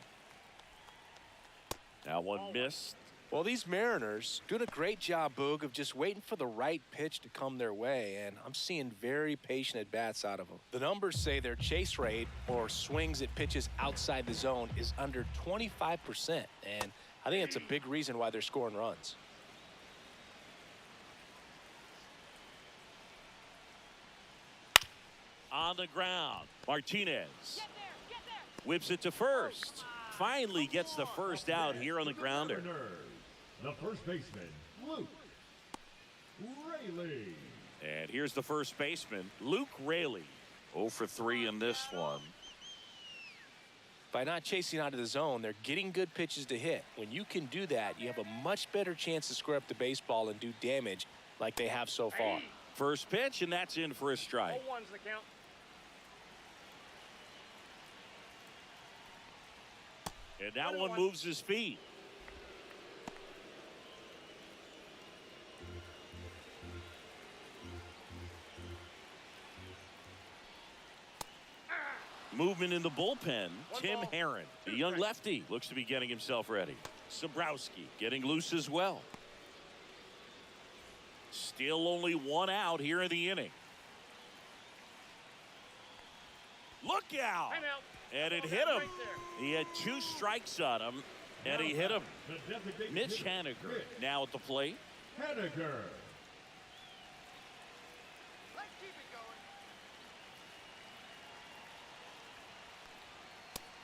Now one missed. Well, these Mariners doing a great job, Boog, of just waiting for the right pitch to come their way, and I'm seeing very patient at-bats out of them. The numbers say their chase rate, or swings at pitches outside the zone, is under 25%, and I think that's a big reason why they're scoring runs. On the ground, Martinez whips it to first. Finally gets the first out here on the grounder. The first baseman, Luke Raley. And here's the first baseman, Luke Raley. 0 for 3 in this one. By not chasing out of the zone, they're getting good pitches to hit. When you can do that, you have a much better chance to square up the baseball and do damage like they have so far. First pitch, and that's in for a strike. 0-1's the count. And that one moves his feet. Movement in the bullpen, Tim Herron, the young lefty, looks to be getting himself ready. Sobrowski getting loose as well. Still only 1 out here in the inning. Look out! And it hit him. He had 2 strikes on him, and he hit him. Mitch Haniger now at the plate. Haniger.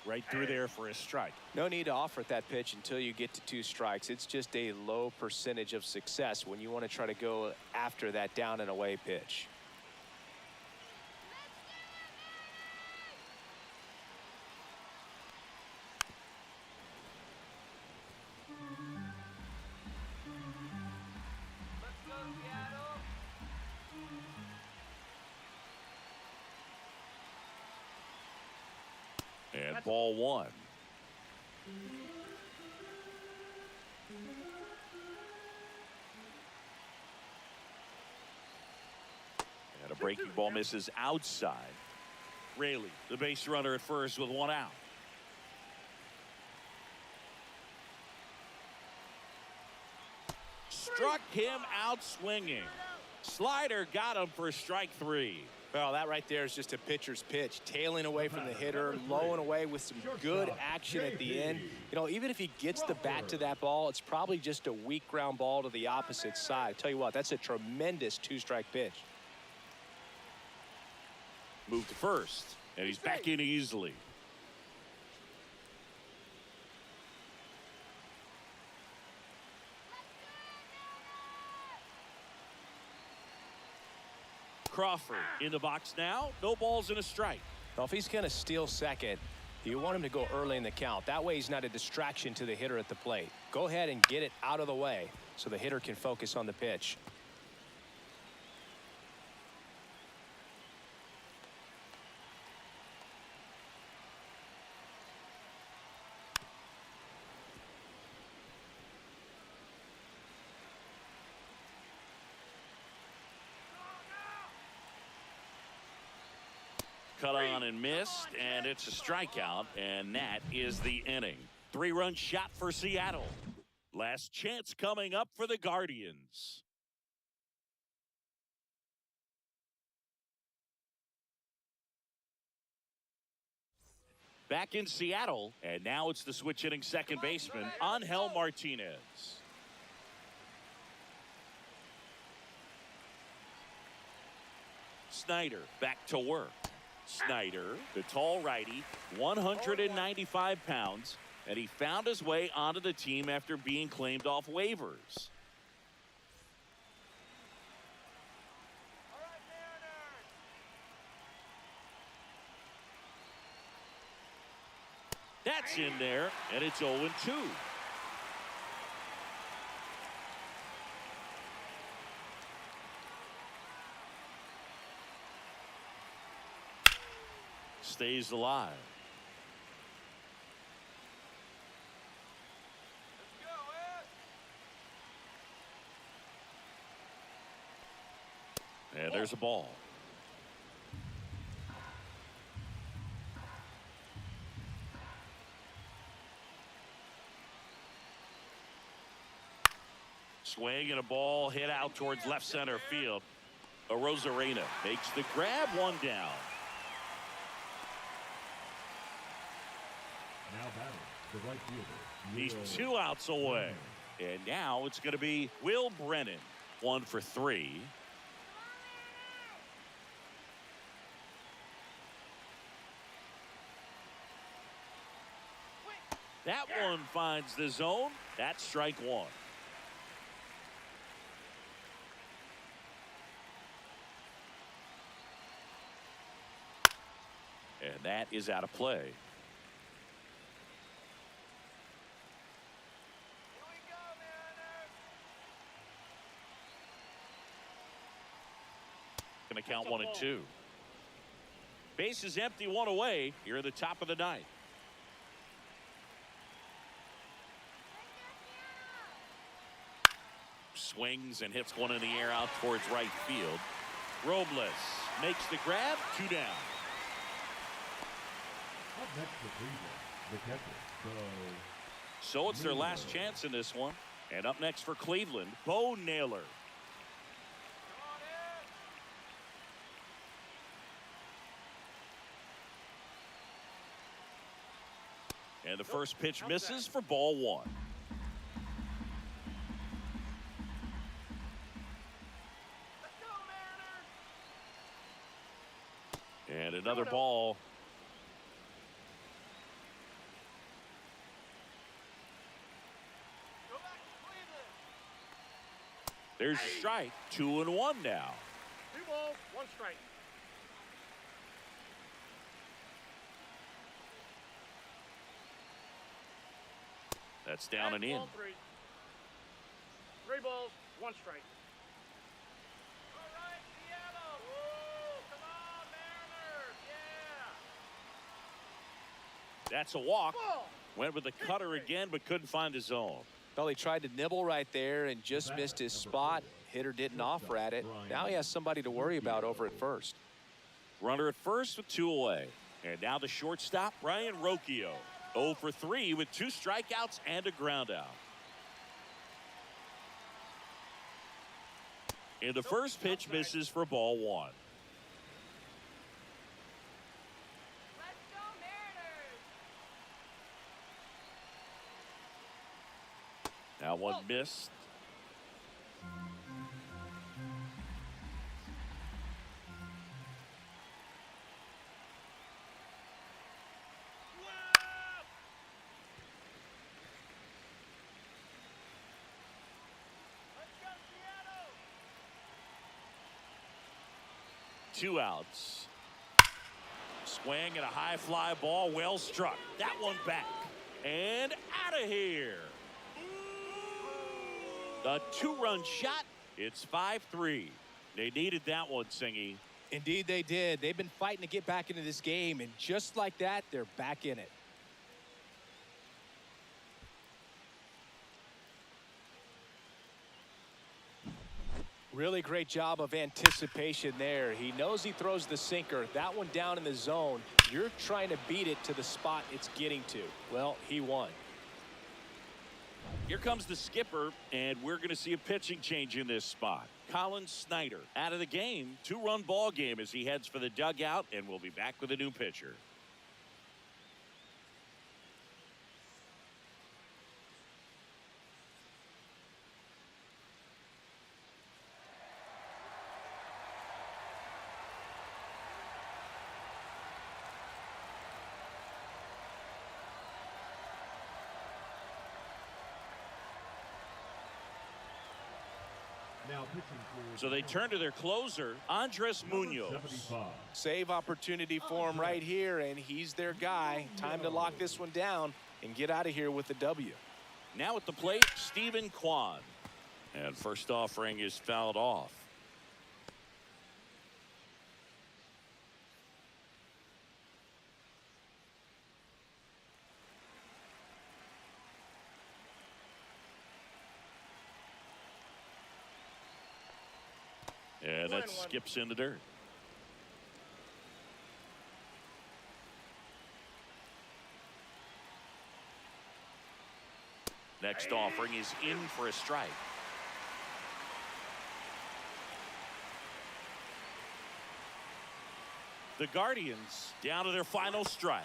Right through there for a strike. No need to offer at that pitch until you get to 2 strikes. It's just a low percentage of success when you want to try to go after that down and away pitch. ball one. And a breaking ball misses outside. Raley, the base runner at first with one out. Struck him out swinging. Slider got him for strike three. Well, that right there is just a pitcher's pitch, tailing away from the hitter, lowing away with some good action at the end. You know, even if he gets the bat to that ball, it's probably just a weak ground ball to the opposite side. I tell you what, that's a tremendous two-strike pitch. Move to first, and he's back in easily. Crawford in the box now. No balls and a strike. Well, if he's going to steal second, you want him to go early in the count. That way he's not a distraction to the hitter at the plate. Go ahead and get it out of the way so the hitter can focus on the pitch. Cut on and missed, and it's a strikeout, and that is the inning. 3-run shot for Seattle. Last chance coming up for the Guardians. Back in Seattle, and now it's the switch hitting second baseman, Angel Martinez. Snyder back to work. Snyder, the tall righty, 195 pounds, and he found his way onto the team after being claimed off waivers. That's in there, and it's 0-2. Stays alive. And there's a ball. Swing and a ball hit out towards left center field. Arozarena makes the grab, one down. Now batting, the right fielder. He's 2 outs away. And now it's going to be Will Brennan. 1 for 3. That one finds the zone. That's strike one. And that is out of play. Going to count 1 and 2. Base is empty, 1 away here at the top of the ninth. Swings and hits one in the air out towards right field. Robles makes the grab, 2 down. Up next for Cleveland, the catcher, So it's their last chance in this one. And up next for Cleveland, Bo Naylor. And the first pitch misses for ball 1. And another ball. There's a strike. 2 and 1 now. 2 balls, 1 strike. That's down and in. Ball 3. 3 balls, 1 strike. All right, Seattle. Woo! Come on, Mariners. That's a walk. Went with the cutter again, but couldn't find his zone. Well, he tried to nibble right there and just missed his spot. Hitter didn't offer at it. Now he has somebody to worry about over at first. Runner at first with 2 away. And now the shortstop, Brian Rocchio. 0 for 3 with 2 strikeouts and a ground out. And the first pitch misses for ball 1. Let's go, Mariners. Now one missed. Let's go, Seattle. 2 outs. Swing and a high fly ball, well struck. That one back and out of here. The 2-run shot. It's 5-3. They needed that one, Singy. Indeed they did. They've been fighting to get back into this game, and just like that, they're back in it. Really great job of anticipation there. He knows he throws the sinker. That one down in the zone. You're trying to beat it to the spot it's getting to. Well, he won. Here comes the skipper, and we're going to see a pitching change in this spot. Colin Snyder out of the game. 2-run ball game as he heads for the dugout, and we'll be back with a new pitcher. Now pitching for So they turn to their closer, Andres Munoz. 75. Save opportunity for him right here, and he's their guy. Time to lock this one down and get out of here with the W. Now at the plate, Stephen Kwan. And first offering is fouled off. And that skips in the dirt. Next offering is in for a strike. The Guardians down to their final strike.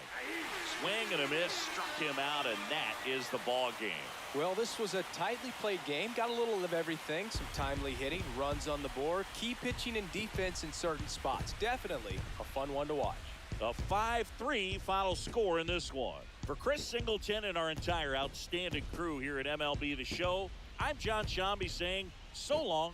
Swing and a miss, struck him out, and that is the ball game. Well, this was a tightly played game. Got a little of everything. Some timely hitting, runs on the board, key pitching and defense in certain spots. Definitely a fun one to watch. A 5-3 final score in this one. For Chris Singleton and our entire outstanding crew here at MLB The Show, I'm John Shambi saying so long